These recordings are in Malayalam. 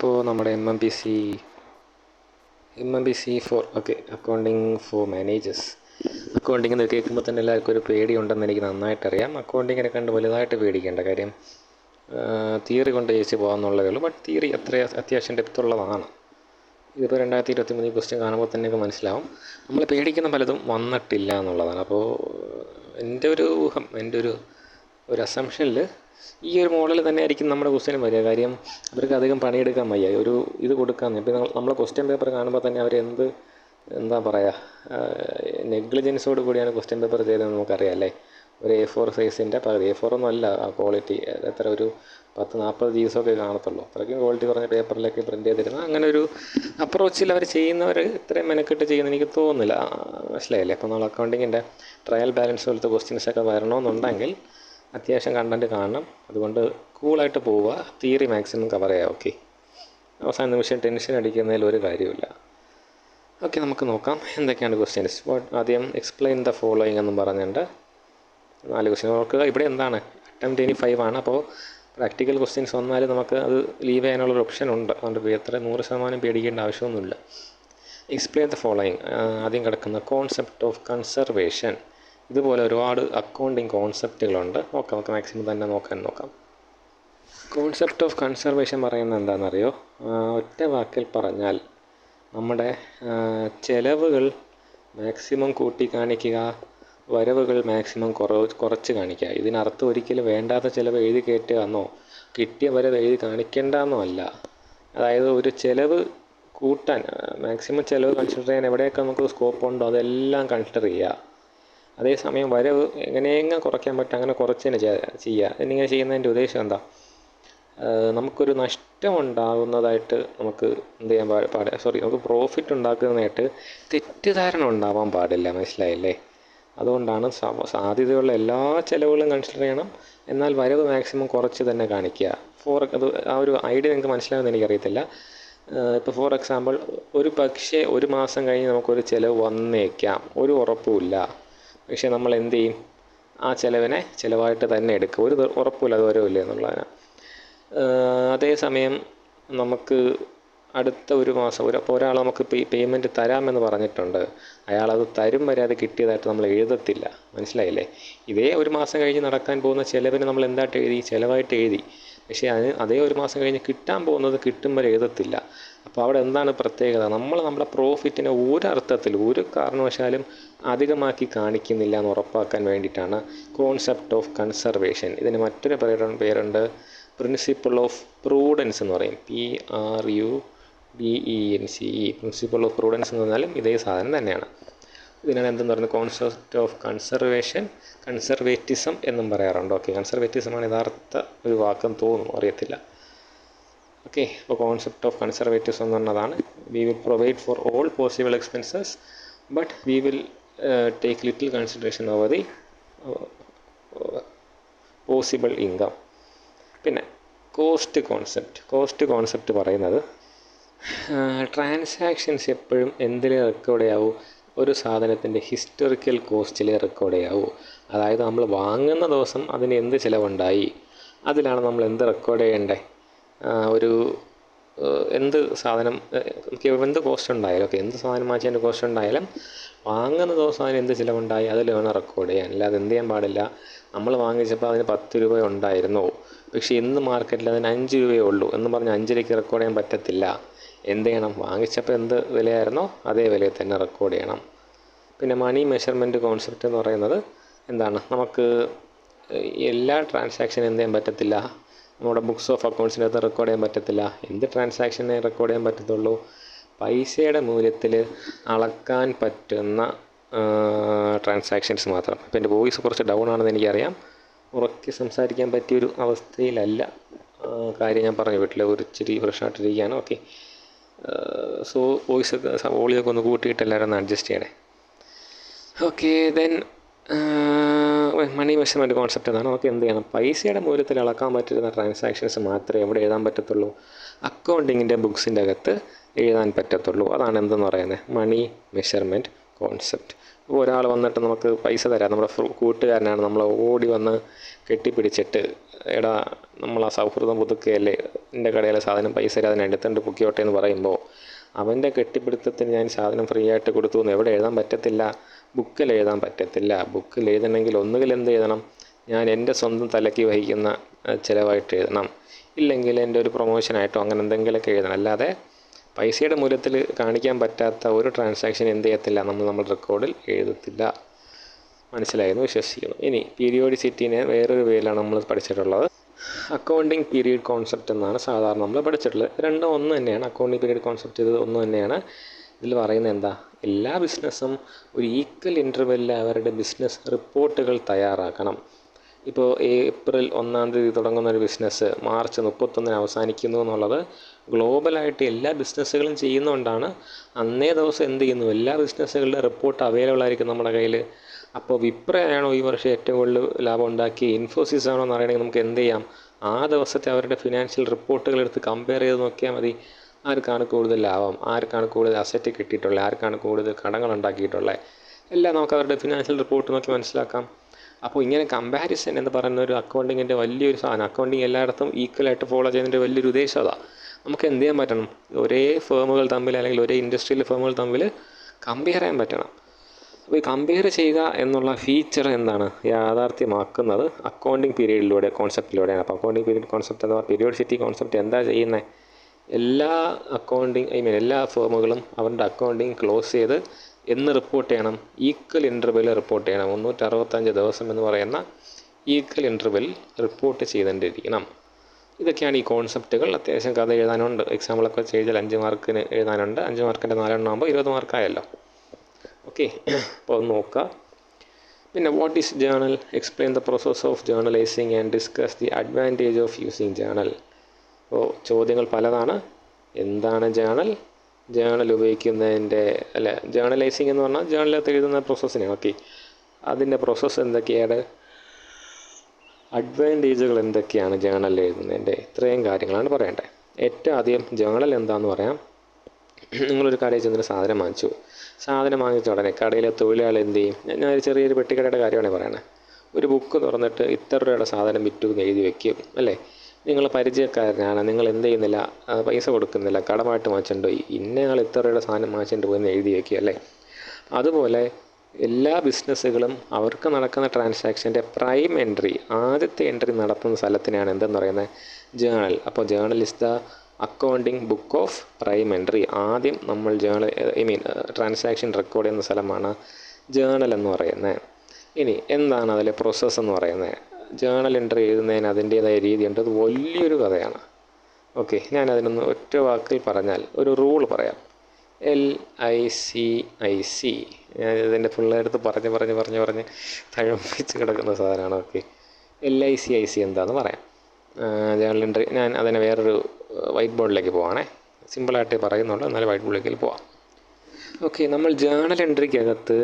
അപ്പോൾ നമ്മുടെ MMPC 4 okay, accounting for managers. Accounting എന്ന് കേൾക്കുമ്പോൾ തന്നെ എല്ലാവർക്കും ഒരു പേടിയുണ്ടെന്ന് എനിക്ക് നന്നായിട്ടറിയാം. അക്കൗണ്ടിങ്ങിനെ കണ്ട് വലുതായിട്ട് പേടിക്കേണ്ട കാര്യം തിയറി കൊണ്ട് ജയിച്ച് പോകാമെന്നുള്ളതേ ഉള്ളൂ. ബട്ട് തിയറി അത്യാവശ്യം ഡെപ്തുള്ളതാണ്. ഇതിപ്പോൾ 2023 ക്വസ്റ്റ്യൻ കാണുമ്പോൾ തന്നെ മനസ്സിലാവും നമ്മൾ പേടിക്കുന്ന പലതും വന്നിട്ടില്ല എന്നുള്ളതാണ്. അപ്പോൾ എൻ്റെ ഒരു ഊഹം, എൻ്റെ ഒരു അസംഷനിൽ ഈ ഒരു മോഡൽ തന്നെ ആയിരിക്കും നമ്മുടെ ക്വസ്റ്റ്യനും വരിക. കാര്യം അവർക്ക് അധികം പണിയെടുക്കാൻ വയ്യ, ഒരു ഇത് കൊടുക്കാമെന്ന്. ഇപ്പോൾ നമ്മൾ ക്വസ്റ്റ്യൻ പേപ്പർ കാണുമ്പോൾ തന്നെ അവർ എന്താ പറയുക, നെഗ്ലിജൻസോട് കൂടിയാണ് ക്വസ്റ്റ്യൻ പേപ്പർ ചെയ്തതെന്ന് നമുക്കറിയാം അല്ലേ. ഒരു A4 സൈസിൻ്റെ പകുതി, A4 ഒന്നും അല്ല ആ ക്വാളിറ്റി, എത്ര ഒരു 10-40 ദിവസമൊക്കെ കാണത്തുള്ളൂ. അത്രയ്ക്കും ക്വാളിറ്റി കുറഞ്ഞ പേപ്പറിലേക്ക് പ്രിൻ്റ് ചെയ്തിരുന്ന അങ്ങനെ ഒരു അപ്രോച്ചിൽ അവർ ചെയ്യുന്നവർ ഇത്രയും മെനക്കെട്ട് ചെയ്യുന്ന എനിക്ക് തോന്നുന്നില്ല. മനസ്സിലായില്ലേ? അപ്പോൾ നമ്മൾ അക്കൗണ്ടിങ്ങിൻ്റെ ട്രയൽ ബാലൻസ് പോലത്തെ ക്വസ്റ്റ്യൻസൊക്കെ വരണമെന്നുണ്ടെങ്കിൽ അത്യാവശ്യം കണ്ടൻറ്റ് കാണണം. അതുകൊണ്ട് കൂളായിട്ട് പോവുക, തിയറി മാക്സിമം കവർ ചെയ്യുക. ഓക്കെ, അവസാന നിമിഷം ടെൻഷൻ അടിക്കുന്നതിൽ ഒരു കാര്യമില്ല. ഓക്കെ, നമുക്ക് നോക്കാം എന്തൊക്കെയാണ് ക്വസ്റ്റ്യൻസ്. ആദ്യം എക്സ്പ്ലെയിൻ ദ ഫോളോയിങ് എന്നും പറഞ്ഞിട്ടുണ്ട് 4 ക്വസ്റ്റ്യൻ. ഓർക്കുക, ഇവിടെ എന്താണ് അറ്റംപ്റ്റ് ഇനി 5 ആണ്. അപ്പോൾ പ്രാക്ടിക്കൽ ക്വസ്റ്റ്യൻസ് വന്നാൽ നമുക്ക് അത് ലീവ് ചെയ്യാനുള്ളൊരു ഓപ്ഷൻ ഉണ്ട്. അതുകൊണ്ട് എത്ര 100% പേടിക്കേണ്ട ആവശ്യമൊന്നുമില്ല. എക്സ്പ്ലെയിൻ ദ ഫോളോയിങ് ആദ്യം കിടക്കുന്ന കോൺസെപ്റ്റ് ഓഫ് കൺസർവേഷൻ. ഇതുപോലെ ഒരുപാട് അക്കൗണ്ടിങ് കോൺസെപ്റ്റുകളുണ്ട്. നമുക്ക് മാക്സിമം തന്നെ നോക്കാം. കോൺസെപ്റ്റ് ഓഫ് കൺസർവേഷൻ പറയുന്നത് എന്താണെന്നറിയോ? ഒറ്റ വാക്കിൽ പറഞ്ഞാൽ നമ്മുടെ ചിലവുകൾ മാക്സിമം കൂട്ടി കാണിക്കുക, വരവുകൾ മാക്സിമം കുറച്ച് കാണിക്കുക. ഇതിനർത്ഥം ഒരിക്കലും വേണ്ടാത്ത ചിലവ് എഴുതി കയറ്റുക എന്നോ കിട്ടിയ വരവ് എഴുതി കാണിക്കേണ്ടെന്നോ അല്ല. അതായത് ഒരു ചിലവ് കൂട്ടാൻ മാക്സിമം ചിലവ് കൺസിഡർ ചെയ്യാൻ എവിടെയൊക്കെ നമുക്ക് സ്കോപ്പ് ഉണ്ടോ അതെല്ലാം കൺസിഡർ ചെയ്യുക. അതേസമയം വരവ് എങ്ങനെയെങ്കിലും കുറയ്ക്കാൻ പറ്റും അങ്ങനെ കുറച്ച് തന്നെ ചെയ്യുക. എന്നിങ്ങനെ ചെയ്യുന്നതിൻ്റെ ഉദ്ദേശം എന്താ? നമുക്കൊരു നഷ്ടമുണ്ടാകുന്നതായിട്ട് നമുക്ക് എന്ത് ചെയ്യാൻ നമുക്ക് പ്രോഫിറ്റ് ഉണ്ടാക്കുന്നതായിട്ട് തെറ്റിദ്ധാരണ ഉണ്ടാവാൻ പാടില്ല. മനസ്സിലായില്ലേ? അതുകൊണ്ടാണ് സാധ്യതയുള്ള എല്ലാ ചിലവുകളും കൺസിഡർ ചെയ്യണം, എന്നാൽ വരവ് മാക്സിമം കുറച്ച് തന്നെ കാണിക്കുക. അത് ആ ഒരു ഐഡിയ നിങ്ങൾക്ക് മനസ്സിലാവുമെന്ന് എനിക്കറിയത്തില്ല. ഇപ്പോൾ ഫോർ എക്സാമ്പിൾ, പക്ഷേ ഒരു മാസം കഴിഞ്ഞ് നമുക്കൊരു ചിലവ് വന്നേക്കാം, ഒരു ഉറപ്പുമില്ല. പക്ഷേ നമ്മൾ എന്ത് ചെയ്യും? ആ ചിലവിനെ ചിലവായിട്ട് തന്നെ എടുക്കുക, ഒരു ഉറപ്പില്ല അത് വരവില്ല എന്നുള്ളതിന്. അതേസമയം നമുക്ക് അടുത്ത ഒരു മാസം അപ്പോൾ ഒരാൾ നമുക്ക് പേയ്മെൻറ്റ് തരാമെന്ന് പറഞ്ഞിട്ടുണ്ട്, അയാളത് തരും വരെ അത് കിട്ടിയതായിട്ട് നമ്മൾ എഴുതത്തില്ല. മനസ്സിലായില്ലേ? ഇതേ ഒരു മാസം കഴിഞ്ഞ് നടക്കാൻ പോകുന്ന ചിലവിന് നമ്മൾ എന്തായിട്ട് എഴുതി? ചിലവായിട്ട് എഴുതി. പക്ഷേ അതേ ഒരു മാസം കഴിഞ്ഞ് കിട്ടാൻ പോകുന്നത് കിട്ടും വരെ എഴുതത്തില്ല. അപ്പോൾ അവിടെ എന്താണ് പ്രത്യേകത? നമ്മുടെ പ്രോഫിറ്റിനെ ഒരർത്ഥത്തിൽ ഒരു കാരണവശാലും അധികമാക്കി കാണിക്കുന്നില്ല എന്ന് ഉറപ്പാക്കാൻ വേണ്ടിയിട്ടാണ് കോൺസെപ്റ്റ് ഓഫ് കൺസർവേഷൻ. ഇതിന് മറ്റൊരു പേരുണ്ട്, പ്രിൻസിപ്പിൾ ഓഫ് പ്രൂഡൻസ് എന്ന് പറയും. PRUDENCE. പ്രിൻസിപ്പിൾ ഓഫ് പ്രൂഡൻസ് എന്ന് പറഞ്ഞാലും ഇതേ സാധനം തന്നെയാണ്. ഇതിനാണ് എന്തെന്ന് പറയുന്നത്? കോൺസെപ്റ്റ് ഓഫ് കൺസർവേറ്റിസം എന്നും പറയാറുണ്ട്. ഓക്കെ, കൺസർവേറ്റിസമാണ് യഥാർത്ഥ ഒരു വാക്കെന്ന് തോന്നുന്നു, അറിയത്തില്ല. ഓക്കെ, അപ്പോൾ കോൺസെപ്റ്റ് ഓഫ് കൺസർവേറ്റിസം എന്ന് പറഞ്ഞതാണ് we will provide for all possible expenses but we will take little consideration over the possible income. പിന്നെ കോസ്റ്റ് കോൺസെപ്റ്റ് പറയുന്നത് ട്രാൻസാക്ഷൻസ് എപ്പോഴും എന്തിൽ റെക്കോർഡ് ചെയ്യാവൂ? ഒരു സാധനത്തിൻ്റെ ഹിസ്റ്റോറിക്കൽ കോസ്റ്റിൽ റെക്കോർഡ് ചെയ്യാവൂ. അതായത് നമ്മൾ വാങ്ങുന്ന ദിവസം അതിന് എന്ത് ചിലവുണ്ടായി, അതിലാണ് നമ്മൾ എന്ത് റെക്കോർഡ് ചെയ്യേണ്ടത്. എന്ത് സാധനം എന്ത് കോസ്റ്റ് ഉണ്ടായാലും, ഓക്കെ, എന്ത് സാധനം വാങ്ങിച്ചതിൻ്റെ കോസ്റ്റ് ഉണ്ടായാലും വാങ്ങുന്ന ദിവസം അതിന് എന്ത് ചിലവുണ്ടായി അതിൽ വേണം റെക്കോർഡ് ചെയ്യാൻ. അല്ലാതെ എന്ത് ചെയ്യാൻ പാടില്ല, നമ്മൾ വാങ്ങിച്ചപ്പോൾ അതിന് 10 രൂപ ഉണ്ടായിരുന്നോ, പക്ഷേ ഇന്ന് മാർക്കറ്റിൽ അതിന് 5 രൂപയേ ഉള്ളൂ എന്ന് പറഞ്ഞ് 5 രൂപയ്ക്ക് റെക്കോർഡ് ചെയ്യാൻ പറ്റത്തില്ല. എന്ത് ചെയ്യണം? വാങ്ങിച്ചപ്പോൾ എന്ത് വിലയായിരുന്നോ അതേ വിലയിൽ തന്നെ റെക്കോർഡ് ചെയ്യണം. പിന്നെ മണി മെഷർമെൻറ്റ് കോൺസെപ്റ്റ് എന്ന് പറയുന്നത് എന്താണ്? നമുക്ക് എല്ലാ ട്രാൻസാക്ഷനും എന്ത് ചെയ്യാൻ പറ്റത്തില്ല, നമ്മുടെ ബുക്സ് ഓഫ് അക്കൗണ്ട്സിനകത്ത് റെക്കോർഡ് ചെയ്യാൻ പറ്റത്തില്ല. എന്ത് ട്രാൻസാക്ഷനെ റെക്കോർഡ് ചെയ്യാൻ പറ്റത്തുള്ളൂ? പൈസയുടെ മൂല്യത്തിൽ അളക്കാൻ പറ്റുന്ന ട്രാൻസാക്ഷൻസ് മാത്രം. ഇപ്പോൾ എൻ്റെ വോയിസ് കുറച്ച് ഡൗൺ ആണെന്ന് എനിക്കറിയാം, ഉറക്കെ സംസാരിക്കാൻ പറ്റിയൊരു അവസ്ഥയിലല്ല. കാര്യം ഞാൻ പറഞ്ഞു, വീട്ടിൽ ഒരു ഇച്ചിരി ഫ്രഷായിട്ടിരിക്കുകയാണ്. ഓക്കെ, സോ വോളിയൊക്കെ ഒന്ന് കൂട്ടിയിട്ട് എല്ലാവരും ഒന്ന് അഡ്ജസ്റ്റ് ചെയ്യണേ. Okay, then money measurement concept എന്നാണ്. നമുക്ക് എന്ത് ചെയ്യണം? പൈസയുടെ മൂല്യത്തിൽ അളക്കാൻ പറ്റുന്ന ട്രാൻസാക്ഷൻസ് മാത്രമേ എവിടെ എഴുതാൻ പറ്റത്തുള്ളൂ? അക്കൗണ്ടിങ്ങിൻ്റെ ബുക്സിൻ്റെ അകത്ത് എഴുതാൻ പറ്റത്തുള്ളൂ. അതാണ് എന്തെന്ന് പറയുന്നത്? Money measurement concept. ഒരാൾ വന്നിട്ട് നമുക്ക് പൈസ തരാം, നമ്മുടെ കൂട്ടുകാരനാണ്, നമ്മൾ ഓടി വന്ന് കെട്ടിപ്പിടിച്ചിട്ട് എടാ നമ്മൾ ആ സൗഹൃദം പുതുക്കുകയല്ലേ, എൻ്റെ കടയിലെ സാധനം പൈസ തരാതെ അതിന് എടുത്തുകൊണ്ട് പൊക്കിയോട്ടെ എന്ന് പറയുമ്പോൾ അവൻ്റെ കെട്ടിപ്പിടുത്തത്തിന് ഞാൻ സാധനം ഫ്രീ ആയിട്ട് കൊടുത്തു എന്ന് എവിടെ എഴുതാൻ പറ്റത്തില്ല? ബുക്കിൽ എഴുതാൻ പറ്റത്തില്ല. ബുക്കിൽ എഴുതണമെങ്കിൽ ഒന്നുകിൽ എന്ത് എഴുതണം? ഞാൻ എൻ്റെ സ്വന്തം തലയ്ക്ക് വഹിക്കുന്ന ചിലവായിട്ട് എഴുതണം, ഇല്ലെങ്കിൽ എൻ്റെ ഒരു പ്രൊമോഷനായിട്ടോ അങ്ങനെ എന്തെങ്കിലുമൊക്കെ എഴുതണം. അല്ലാതെ പൈസയുടെ മൂല്യത്തിൽ കാണിക്കാൻ പറ്റാത്ത ഒരു ട്രാൻസാക്ഷൻ എന്ത് ചെയ്യത്തില്ല, നമ്മൾ റെക്കോർഡിൽ എഴുതത്തില്ല. മനസ്സിലായെന്ന് വിശ്വസിക്കുന്നു. ഇനി പീരിയോഡിസിറ്റിനെ വേറൊരു പേരിലാണ് നമ്മൾ പഠിച്ചിട്ടുള്ളത്. അക്കൗണ്ടിങ് പീരീഡ് കോൺസെപ്റ്റ് എന്നാണ് സാധാരണ നമ്മൾ പഠിച്ചിട്ടുള്ളത്. രണ്ടും ഒന്ന് തന്നെയാണ്. അക്കൗണ്ടിങ് പീരീഡ് കോൺസെപ്റ്റ് ഇത് ഒന്ന് തന്നെയാണ്. ഇതിൽ പറയുന്നത് എന്താ? എല്ലാ ബിസിനസ്സും ഒരു ഈക്വൽ ഇൻ്റർവെല്ലിൽ അവരുടെ ബിസിനസ് റിപ്പോർട്ടുകൾ തയ്യാറാക്കണം. ഇപ്പോൾ ഏപ്രിൽ 1-ാം തീയതി തുടങ്ങുന്ന ഒരു ബിസിനസ് മാർച്ച് 31-ന് അവസാനിക്കുന്നു എന്നുള്ളത് ഗ്ലോബലായിട്ട് എല്ലാ ബിസിനസ്സുകളും ചെയ്യുന്നതുകൊണ്ടാണ്. അന്നേ ദിവസം എന്ത് ചെയ്യുന്നു, എല്ലാ ബിസിനസ്സുകളുടെ റിപ്പോർട്ട് അവൈലബിൾ ആയിരിക്കും നമ്മുടെ കയ്യിൽ. അപ്പോൾ വിപ്രയാണോ ഈ വർഷം ഏറ്റവും കൂടുതൽ ലാഭം ഉണ്ടാക്കി, ഇൻഫോസിസ് ആണോ എന്ന് അറിയണമെങ്കിൽ നമുക്ക് എന്ത് ചെയ്യാം, ആ ദിവസത്തെ അവരുടെ ഫിനാൻഷ്യൽ റിപ്പോർട്ടുകൾ എടുത്ത് കമ്പയർ ചെയ്ത് നോക്കിയാൽ മതി. ആർക്കാണ് കൂടുതൽ ലാഭം, ആർക്കാണ് കൂടുതൽ അസറ്റ് കിട്ടിയിട്ടുള്ളത്, ആർക്കാണ് കൂടുതൽ കടങ്ങൾ ഉണ്ടാക്കിയിട്ടുള്ളത്, എല്ലാം നമുക്ക് അവരുടെ ഫിനാൻഷ്യൽ റിപ്പോർട്ട് നോക്കി മനസ്സിലാക്കാം. അപ്പോൾ ഇങ്ങനെ കമ്പാരിസൺ എന്ന് പറയുന്ന ഒരു അക്കൗണ്ടിങ്ങിൻ്റെ വലിയൊരു സാധനം. അക്കൗണ്ടിങ് എല്ലായിടത്തും ഈക്വലായിട്ട് ഫോളോ ചെയ്യുന്നതിൻ്റെ വലിയൊരു ഉദ്ദേശം അതാണ്. നമുക്ക് എന്ത് ചെയ്യാൻ പറ്റണം? ഒരേ ഫേമുകൾ തമ്മിൽ അല്ലെങ്കിൽ ഒരേ ഇൻഡസ്ട്രിയൽ ഫേമുകൾ തമ്മിൽ കമ്പയർ ചെയ്യാൻ പറ്റണം. അപ്പോൾ ഈ കമ്പയർ ചെയ്യുക എന്നുള്ള ഫീച്ചർ എന്താണ് യാഥാർത്ഥ്യമാക്കുന്നത്? അക്കൗണ്ടിങ് പീരീഡിലൂടെ, കോൺസെപ്റ്റിലൂടെയാണ്. അപ്പോൾ അക്കൗണ്ടിങ് പീരീഡ് കോൺസെപ്റ്റ് അഥവാ പീരിയോഡിസിറ്റി കോൺസെപ്റ്റ് എന്താ ചെയ്യുന്നത്? എല്ലാ എല്ലാ ഫേമുകളും അവരുടെ അക്കൗണ്ടിങ് ക്ലോസ് ചെയ്ത് എന്ന് റിപ്പോർട്ട് ചെയ്യണം? ഈക്വൽ ഇൻ്റർവെൽ റിപ്പോർട്ട് ചെയ്യണം. 365 ദിവസം എന്ന് പറയുന്ന ഈക്വൽ ഇൻ്റർവെൽ റിപ്പോർട്ട് ചെയ്തുകൊണ്ടിരിക്കണം. ഇതൊക്കെയാണ് ഈ കോൺസെപ്റ്റുകൾ. അത്യാവശ്യം കഥ എഴുതാനുണ്ട്. എക്സാമ്പിളൊക്കെ വെച്ച് എഴുതിയാൽ 5 മാർക്കിന് എഴുതാനുണ്ട്. 5 മാർക്കിൻ്റെ 4 ആകുമ്പോൾ 20 മാർക്കായല്ലോ. ഓക്കെ, അപ്പോൾ അത് നോക്കുക. പിന്നെ what is journal? Explain the process of journalising and discuss the advantage of using journal. അപ്പോൾ ചോദ്യങ്ങൾ പലതാണ്. എന്താണ് ജേണൽ? ജേണൽ ഉപയോഗിക്കുന്നതിൻ്റെ ജേണലൈസിങ് എന്ന് പറഞ്ഞാൽ ജേണലിനകത്ത് എഴുതുന്ന പ്രോസസ്സിനാണ്. ഓക്കെ, അതിൻ്റെ പ്രോസസ്സ് എന്തൊക്കെയാണ്, അഡ്വാൻറ്റേജുകൾ എന്തൊക്കെയാണ് ജേണലിൽ എഴുതുന്നതിൻ്റെ, ഇത്രയും കാര്യങ്ങളാണ് പറയേണ്ടത്. ഏറ്റവും ആദ്യം ജേണൽ എന്താണെന്ന് പറയാം. നിങ്ങളൊരു കടയിൽ ചെന്നൊരു സാധനം വാങ്ങിച്ചു. സാധനം വാങ്ങിച്ച ഉടനെ കടയിലെ തൊഴിലാളി എന്ത് ചെയ്യും? ഞാനൊരു ചെറിയൊരു പെട്ടിക്കടയുടെ കാര്യമാണ് പറയണത്. ഒരു ബുക്ക് തുറന്നിട്ട് ഇത്ര രൂപയുടെ സാധനം വിറ്റു എന്ന് എഴുതി വയ്ക്കും അല്ലേ? നിങ്ങൾ പരിചയക്കാരനാണ്, നിങ്ങൾ എന്ത് ചെയ്യുന്നില്ല, പൈസ കൊടുക്കുന്നില്ല, കടമായിട്ട് വാങ്ങിച്ചുകൊണ്ട് പോയി ഇന്നയാൾ ഇത്ര രൂപയുടെ സാധനം വാങ്ങിച്ചുകൊണ്ട് പോയി എന്ന് എഴുതി വയ്ക്കുക അല്ലേ? അതുപോലെ എല്ലാ ബിസിനസ്സുകളും അവർക്ക് നടക്കുന്ന ട്രാൻസാക്ഷൻ്റെ പ്രൈം എൻട്രി, ആദ്യത്തെ എൻട്രി നടത്തുന്ന സ്ഥലത്തിനാണ് എന്തെന്ന് പറയുന്നത്? ജേണൽ. അപ്പോൾ journal is the accounting book of prime entry. ആദ്യം നമ്മൾ ട്രാൻസാക്ഷൻ റെക്കോർഡ് ചെയ്യുന്ന സ്ഥലമാണ് ജേണൽ എന്ന് പറയുന്നത്. ഇനി എന്താണ് അതിലെ പ്രോസസ്സ് എന്ന് പറയുന്നത്? ജേണൽ എൻട്രി എഴുതുന്നതിന് അതിൻ്റേതായ രീതിയുണ്ട്. അത് വലിയൊരു കഥയാണ്. ഓക്കെ, ഞാനതിനൊന്ന് ഒറ്റ വാക്കിൽ പറഞ്ഞാൽ ഒരു റൂൾ പറയാം. LICIC. ഞാൻ ഇതിൻ്റെ പിള്ളേരടുത്ത് പറഞ്ഞ് തഴമ്പിച്ച് കിടക്കുന്ന സാധനമാണ്. ഓക്കെ, LICIC എന്താണെന്ന് പറയാം. ജേണൽ എൻട്രി ഞാൻ അതിനെ വേറൊരു വൈറ്റ് ബോർഡിലേക്ക് പോവാണേ. സിമ്പിളായിട്ടേ പറയുന്നുള്ളൂ, എന്നാലും വൈറ്റ് ബോർഡിലേക്ക് പോവാം. ഓക്കെ, നമ്മൾ ജേണൽ എൻട്രിക്കകത്ത്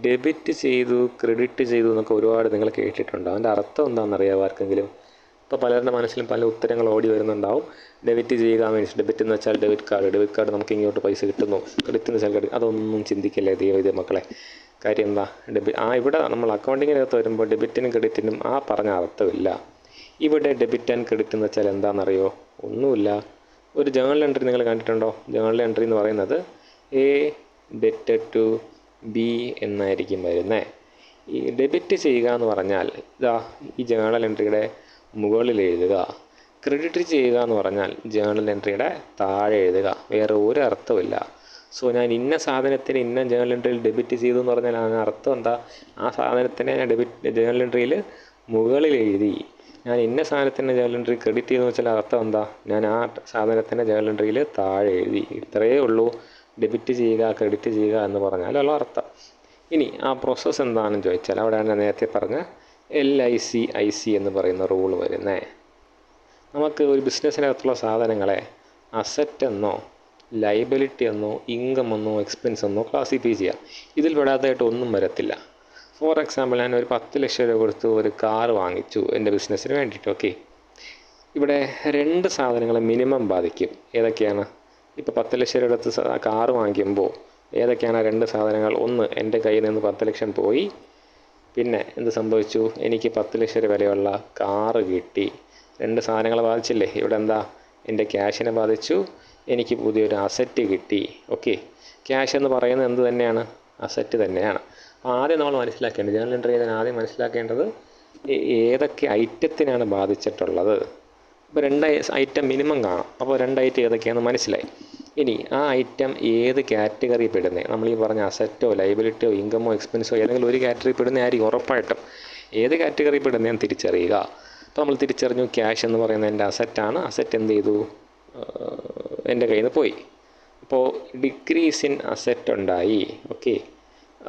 ഡെബിറ്റ് ചെയ്തു, ക്രെഡിറ്റ് ചെയ്തു എന്നൊക്കെ ഒരുപാട് നിങ്ങൾ കേട്ടിട്ടുണ്ട്. അതിൻ്റെ അർത്ഥം എന്താണെന്നറിയാമോ ആർക്കെങ്കിലും? ഇപ്പോൾ പലരുടെ മനസ്സിലും പല ഉത്തരങ്ങൾ ഓടി വരുന്നുണ്ടാവും. ഡെബിറ്റ് ചെയ്യുക മീൻസ്, ഡെബിറ്റ് എന്ന് വെച്ചാൽ ഡെബിറ്റ് കാർഡ് നമുക്ക് ഇങ്ങോട്ട് പൈസ കിട്ടുന്നു. ക്രെഡിറ്റ് എന്ന് വെച്ചാൽ ക്രെഡിറ്റ്. അതൊന്നും ചിന്തിക്കില്ലേ ദൈവം മക്കളെ. കാര്യം എന്താ? ഇവിടെ നമ്മൾ അക്കൗണ്ടിങ്ങിനകത്ത് വരുമ്പോൾ ഡെബിറ്റിനും ക്രെഡിറ്റിനും ആ പറഞ്ഞ അർത്ഥമില്ല. ഇവിടെ ഡെബിറ്റ് ആൻഡ് ക്രെഡിറ്റ് എന്ന് വെച്ചാൽ എന്താണെന്നറിയോ? ഒന്നുമില്ല. ഒരു ജേണൽ എൻട്രി നിങ്ങൾ കണ്ടിട്ടുണ്ടോ? ജേണൽ എൻട്രി എന്ന് പറയുന്നത് A ഡെറ്റഡ് ടു B എന്നായിരിക്കും വരുന്നത്. ഈ ഡെബിറ്റ് ചെയ്യുക എന്ന് പറഞ്ഞാൽ ഇതാ ഈ ജേണൽ എൻട്രിയുടെ മുകളിൽ എഴുതുക. ക്രെഡിറ്റ് ചെയ്യുക എന്ന് പറഞ്ഞാൽ ജേണൽ എൻട്രിയുടെ താഴെ എഴുതുക. വേറെ ഒരു അർത്ഥമില്ല. സോ ഞാൻ ഇന്ന സാധനത്തിന് ഇന്ന ജേണൽ എൻട്രിയിൽ ഡെബിറ്റ് ചെയ്തു എന്ന് പറഞ്ഞാൽ അതിന് അർത്ഥം എന്താ? ആ സാധനത്തിനെ ഞാൻ ജേണൽ എൻട്രിയിൽ മുകളിൽ എഴുതി. ഞാൻ ഇന്ന സാധനത്തിൻ്റെ ജേണൽ എൻട്രി ക്രെഡിറ്റ് ചെയ്തെന്ന് വെച്ചാൽ അർത്ഥം എന്താ? ഞാൻ ആ സാധനത്തിൻ്റെ ജേണൽ എൻട്രിയിൽ താഴെ എഴുതി. ഇത്രയേ ഉള്ളൂ ഡെബിറ്റ് ചെയ്യുക, ക്രെഡിറ്റ് ചെയ്യുക എന്ന് പറഞ്ഞാലുള്ള അർത്ഥം. ഇനി ആ പ്രോസസ്സ് എന്താണെന്ന് ചോദിച്ചാൽ അവിടെയാണ് ഞാൻ നേരത്തെ പറഞ്ഞ LICIC എന്ന് പറയുന്ന റൂൾ വരുന്നത്. നമുക്ക് ഒരു ബിസിനസ്സിനകത്തുള്ള സാധനങ്ങളെ അസറ്റ് എന്നോ ലൈബിലിറ്റി എന്നോ ഇൻകം എന്നോ എക്സ്പെൻസ് എന്നോ ക്ലാസിഫൈ ചെയ്യാം. ഇതിൽ പെടാത്തതായിട്ട് ഒന്നും വരത്തില്ല. ഫോർ എക്സാമ്പിൾ, ഞാൻ ഒരു 10 ലക്ഷം രൂപ കൊടുത്ത് ഒരു കാർ വാങ്ങിച്ചു എൻ്റെ ബിസിനസ്സിന് വേണ്ടിയിട്ട്. ഓക്കെ, ഇവിടെ 2 സാധനങ്ങൾ മിനിമം ബാധിക്കും. ഏതൊക്കെയാണ്? ഇപ്പോൾ 10 ലക്ഷം രൂപ എടുത്ത് കാർ വാങ്ങിക്കുമ്പോൾ ഏതൊക്കെയാണ് 2 സാധനങ്ങൾ? ഒന്ന്, എൻ്റെ കയ്യിൽ നിന്ന് 10 ലക്ഷം പോയി. പിന്നെ എന്ത് സംഭവിച്ചു? എനിക്ക് 10 ലക്ഷം രൂപ വിലയുള്ള കാറ് കിട്ടി. 2 സാധനങ്ങളെ ബാധിച്ചില്ലേ? ഇവിടെ എന്താ? എൻ്റെ ക്യാഷിനെ ബാധിച്ചു, എനിക്ക് പുതിയൊരു അസറ്റ് കിട്ടി. ഓക്കെ, ക്യാഷ് എന്ന് പറയുന്നത് എന്ത് തന്നെയാണ്? അസറ്റ് തന്നെയാണ്. ആദ്യം നമ്മൾ മനസ്സിലാക്കേണ്ടത്, ജേണൽ എൻട്രി ചെയ്താൽ ആദ്യം മനസ്സിലാക്കേണ്ടത് ഏതൊക്കെ ഐറ്റത്തിനാണ് ബാധിച്ചിട്ടുള്ളത്. ഇപ്പോൾ 2 ഐറ്റം മിനിമം കാണാം. അപ്പോൾ 2 ഐറ്റം ഏതൊക്കെയാണെന്ന് മനസ്സിലായി. ഇനി ആ ഐറ്റം ഏത് കാറ്റഗറി പെടുന്നത്? നമ്മൾ ഈ പറഞ്ഞ അസറ്റോ ലൈബിലിറ്റിയോ ഇൻകമോ എക്സ്പെൻസോ ഏതെങ്കിലും ഒരു കാറ്റഗറി പെടുന്നതായിരിക്കും ഉറപ്പായിട്ടും. ഏത് കാറ്റഗറി പെടുന്നതെന്ന് തിരിച്ചറിയുക. അപ്പോൾ നമ്മൾ തിരിച്ചറിഞ്ഞു, ക്യാഷ് എന്ന് പറയുന്നത് എൻ്റെ അസറ്റാണ്. അസറ്റ് എന്ത് ചെയ്തു? എൻ്റെ കയ്യിൽ നിന്ന് പോയി. അപ്പോൾ ഡിക്രീസ് ഇൻ അസറ്റ് ഉണ്ടായി. ഓക്കെ,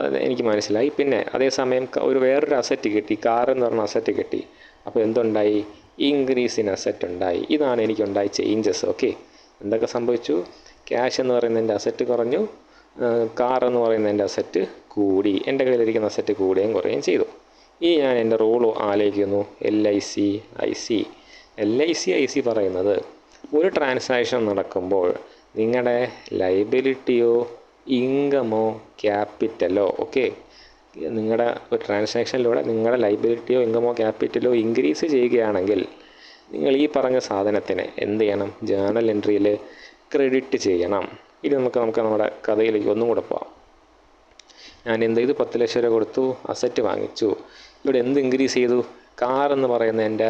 അത് എനിക്ക് മനസ്സിലായി. പിന്നെ അതേസമയം വേറൊരു അസറ്റ് കിട്ടി, കാർ എന്ന് പറഞ്ഞ അസറ്റ് കിട്ടി. അപ്പോൾ എന്തുണ്ടായി? ഇൻക്രീസ് ഇൻ അസറ്റ് ഉണ്ടായി. ഇതാണ് എനിക്കുണ്ടായ ചേഞ്ചസ്. ഓക്കെ, എന്തൊക്കെ സംഭവിച്ചു? ക്യാഷ് എന്ന് പറയുന്ന എൻ്റെ അസറ്റ് കുറഞ്ഞു, കാർ എന്ന് പറയുന്ന എൻ്റെ അസറ്റ് കൂടി. എൻ്റെ കയ്യിലിരിക്കുന്ന അസറ്റ് കൂടുകയും കുറയുകയും ചെയ്തു. ഈ ഞാൻ എൻ്റെ റൂൾ ആലോചിക്കുന്നു. LIC പറയുന്നത് ഒരു ട്രാൻസാക്ഷൻ നടക്കുമ്പോൾ നിങ്ങളുടെ ലൈബിലിറ്റിയോ ഇൻകമോ ക്യാപിറ്റലോ, ഓക്കെ, നിങ്ങളുടെ ഒരു ട്രാൻസാക്ഷനിലൂടെ നിങ്ങളുടെ ലൈബിലിറ്റിയോ ഇൻകമോ ക്യാപിറ്റലോ ഇൻക്രീസ് ചെയ്യുകയാണെങ്കിൽ നിങ്ങൾ ഈ പറഞ്ഞ സാധനത്തിന് എന്ത് ചെയ്യണം? ജേണൽ എൻട്രിയിൽ ക്രെഡിറ്റ് ചെയ്യണം. ഇനി നമുക്ക് നമ്മുടെ കഥയിലേക്ക് ഒന്നും കൂടെ പോവാം. ഞാൻ എന്ത് ചെയ്തു? 10 ലക്ഷം രൂപ കൊടുത്തു, അസറ്റ് വാങ്ങിച്ചു. ഇവിടെ എന്ത് ഇൻക്രീസ് ചെയ്തു? കാർ എന്ന് പറയുന്ന എൻ്റെ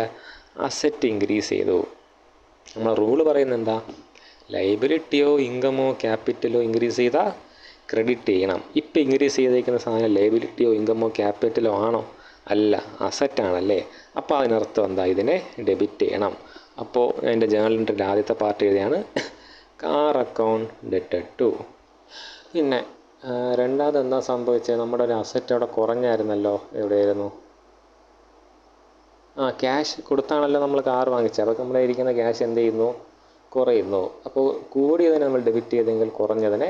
അസറ്റ് ഇൻക്രീസ് ചെയ്തു. നമ്മൾ റൂള് പറയുന്നത് എന്താ? ലൈബിലിറ്റിയോ ഇൻകമോ ക്യാപിറ്റലോ ഇൻക്രീസ് ചെയ്താൽ ക്രെഡിറ്റ് ചെയ്യണം. ഇപ്പോൾ ഇൻക്രീസ് ചെയ്തേക്കുന്ന സാധനം ലൈബിലിറ്റിയോ ഇൻകമോ ക്യാപിറ്റലോ ആണോ? അല്ല, അസറ്റാണല്ലേ. അപ്പോൾ അതിനർത്ഥം എന്താ? ഇതിനെ ഡെബിറ്റ് ചെയ്യണം. അപ്പോൾ എൻ്റെ ജേണൽ എൻട്രിയുടെ ആദ്യത്തെ പാർട്ട് എഴുതിയാണ് കാർ അക്കൗണ്ട് ഡെറ്റഡ് ടു. പിന്നെ രണ്ടാമത് എന്താ സംഭവിച്ചത്? നമ്മുടെ ഒരു അസറ്റ് അവിടെ കുറഞ്ഞായിരുന്നല്ലോ. എവിടെയായിരുന്നു? ക്യാഷ് കൊടുത്താണല്ലോ നമ്മൾ കാർ വാങ്ങിച്ചത്. അപ്പോൾ നമ്മുടെ ഇരിക്കുന്ന ക്യാഷ് എന്ത് ചെയ്യുന്നു? കുറയുന്നു. അപ്പോൾ കൂടിയതിനെ നമ്മൾ ഡെബിറ്റ് ചെയ്തെങ്കിൽ കുറഞ്ഞതിനെ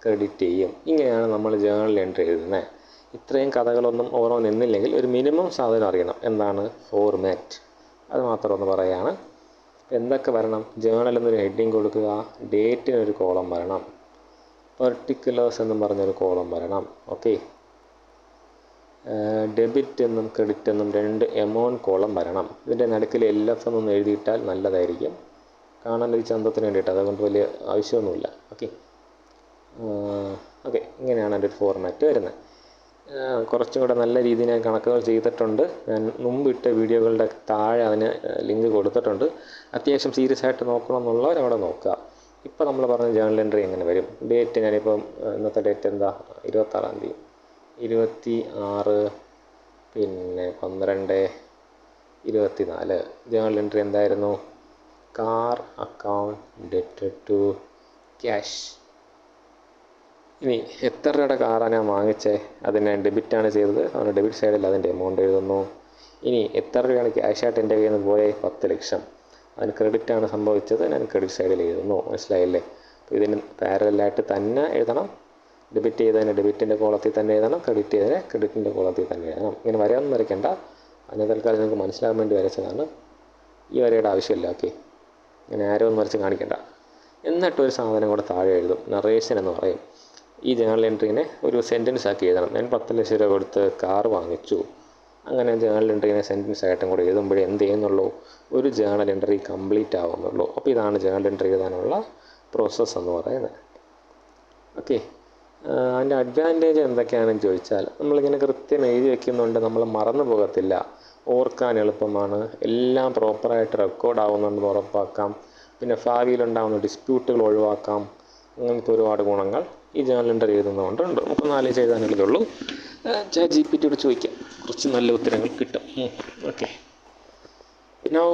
ക്രെഡിറ്റ് ചെയ്യും. ഇങ്ങനെയാണ് നമ്മൾ ജേണൽ എൻട്രി എഴുതുന്നത്. ഇത്രയും കഥകളൊന്നും ഓരോ നിന്നില്ലെങ്കിൽ ഒരു മിനിമം സാധനം അറിയണം. എന്താണ്? ഫോർമാറ്റ്. അത് മാത്രം ഒന്ന് പറയുകയാണ്. എന്തൊക്കെ വരണം? ജേണൽ എന്നൊരു ഹെഡിങ് കൊടുക്കുക, ഡേറ്റിനൊരു കോളം വരണം, പെർട്ടിക്കുലേഴ്സ് എന്നും പറഞ്ഞൊരു കോളം വരണം. ഓക്കെ, ഡെബിറ്റ് എന്നും ക്രെഡിറ്റ് എന്നും 2 എമൗണ്ട് കോളം വരണം. ഇതിൻ്റെ നടുക്കിൽ LF എന്നൊന്ന് എഴുതിയിട്ടാൽ നല്ലതായിരിക്കും, കാണാൻ ഒരു ചന്തത്തിന് വേണ്ടിയിട്ട്. അതുകൊണ്ട് വലിയ ആവശ്യമൊന്നുമില്ല. ഓക്കെ, ഇങ്ങനെയാണ് എൻ്റെ ഒരു ഫോർമാറ്റ് വരുന്നത്. കുറച്ചും കൂടെ നല്ല രീതിയിൽ ഞാൻ കണക്കുകൾ ചെയ്തിട്ടുണ്ട്. ഞാൻ മുമ്പിട്ട വീഡിയോകളുടെ താഴെ അതിന് ലിങ്ക് കൊടുത്തിട്ടുണ്ട്. അത്യാവശ്യം സീരിയസ് ആയിട്ട് നോക്കണമെന്നുള്ളവരവിടെ നോക്കുക. ഇപ്പോൾ നമ്മൾ പറഞ്ഞ ജേണൽ എൻട്രി എങ്ങനെ വരും? ഡേറ്റ് ഞാനിപ്പം ഇന്നത്തെ ഡേറ്റ് എന്താ? 26-ാം തീയതി. 26 പിന്നെ 12/24 ജേണൽ എൻട്രി എന്തായിരുന്നു? കാർ അക്കൗണ്ട് ഡെറ്റഡ് ടു ക്യാഷ്. ഇനി എത്ര രൂപയുടെ കാറാണ് ഞാൻ വാങ്ങിച്ചത്? അതിനെ ഡെബിറ്റാണ് ചെയ്തത്. അവന് ഡെബിറ്റ് സൈഡിൽ അതിൻ്റെ എമൗണ്ട് എഴുതുന്നു. ഇനി എത്ര രൂപയാണ് ക്യാഷായിട്ട് എൻ്റെ കയ്യിൽ നിന്ന് പോയത്? 10 ലക്ഷം. അതിന് ക്രെഡിറ്റാണ് സംഭവിച്ചത്. ഞാൻ ക്രെഡിറ്റ് സൈഡിൽ എഴുതുന്നു. മനസ്സിലായില്ലേ? അപ്പോൾ ഇതിന് പാരലായിട്ട് തന്നെ എഴുതണം. ഡെബിറ്റ് ചെയ്തതിന് ഡെബിറ്റിൻ്റെ കോളത്തിൽ തന്നെ എഴുതണം, ക്രെഡിറ്റ് ചെയ്തതിന് ക്രെഡിറ്റിൻ്റെ കോളത്തിൽ തന്നെ എഴുതണം. ഇങ്ങനെ വരയൊന്നും വരയ്ക്കേണ്ട. അതിന് തൽക്കാലം നിങ്ങൾക്ക് മനസ്സിലാകാൻ വേണ്ടി വരച്ചതാണ്. ഈ വരയുടെ ആവശ്യമില്ല. ഓക്കെ, ഇങ്ങനെ ആരോ ഒന്നും വരച്ച് കാണിക്കേണ്ട. എന്നിട്ടൊരു സാധനം കൂടെ താഴെ എഴുതും, നറേഷൻ എന്ന് പറയും. ഈ ജേണൽ എൻട്രീനെ ഒരു സെൻറ്റൻസ് ആക്കി എഴുതണം. ഞാൻ 10 ലക്ഷം രൂപ കൊടുത്ത് കാർ വാങ്ങിച്ചു. അങ്ങനെ ജേണൽ എൻട്രീനെ സെൻറ്റൻസ് ആയിട്ടും കൂടെ എഴുതുമ്പോഴേ എന്ത് ചെയ്യുന്നുള്ളൂ? ഒരു ജേണൽ എൻട്രി കംപ്ലീറ്റ് ആവുന്നുള്ളൂ. അപ്പോൾ ഇതാണ് ജേണൽ എൻട്രി എഴുതാനുള്ള പ്രോസസ്സ് എന്ന് പറയുന്നത്. ഓക്കെ, അതിൻ്റെ അഡ്വാൻറ്റേജ് എന്തൊക്കെയാണെന്ന് ചോദിച്ചാൽ, നമ്മളിങ്ങനെ കൃത്യം എഴുതി വയ്ക്കുന്നുണ്ട്, നമ്മൾ മറന്നു പോകത്തില്ല, ഓർക്കാൻ എളുപ്പമാണ്, എല്ലാം പ്രോപ്പറായിട്ട് റെക്കോർഡ് ആവുന്നുണ്ടെന്ന് ഉറപ്പാക്കാം, പിന്നെ ഭാവിയിലുണ്ടാകുന്ന ഡിസ്പ്യൂട്ടുകൾ ഒഴിവാക്കാം. അങ്ങനത്തെ ഒരുപാട് ഗുണങ്ങൾ ഈ ജേണൽ എൻട്രി എഴുതുന്നതുകൊണ്ടുണ്ട്. നമുക്ക് 4 എഴുതാനുള്ളതുള്ളൂ. ChatGPTയോട് ചോദിക്കാം, കുറച്ച് നല്ല ഉത്തരങ്ങൾ കിട്ടും. Okay, now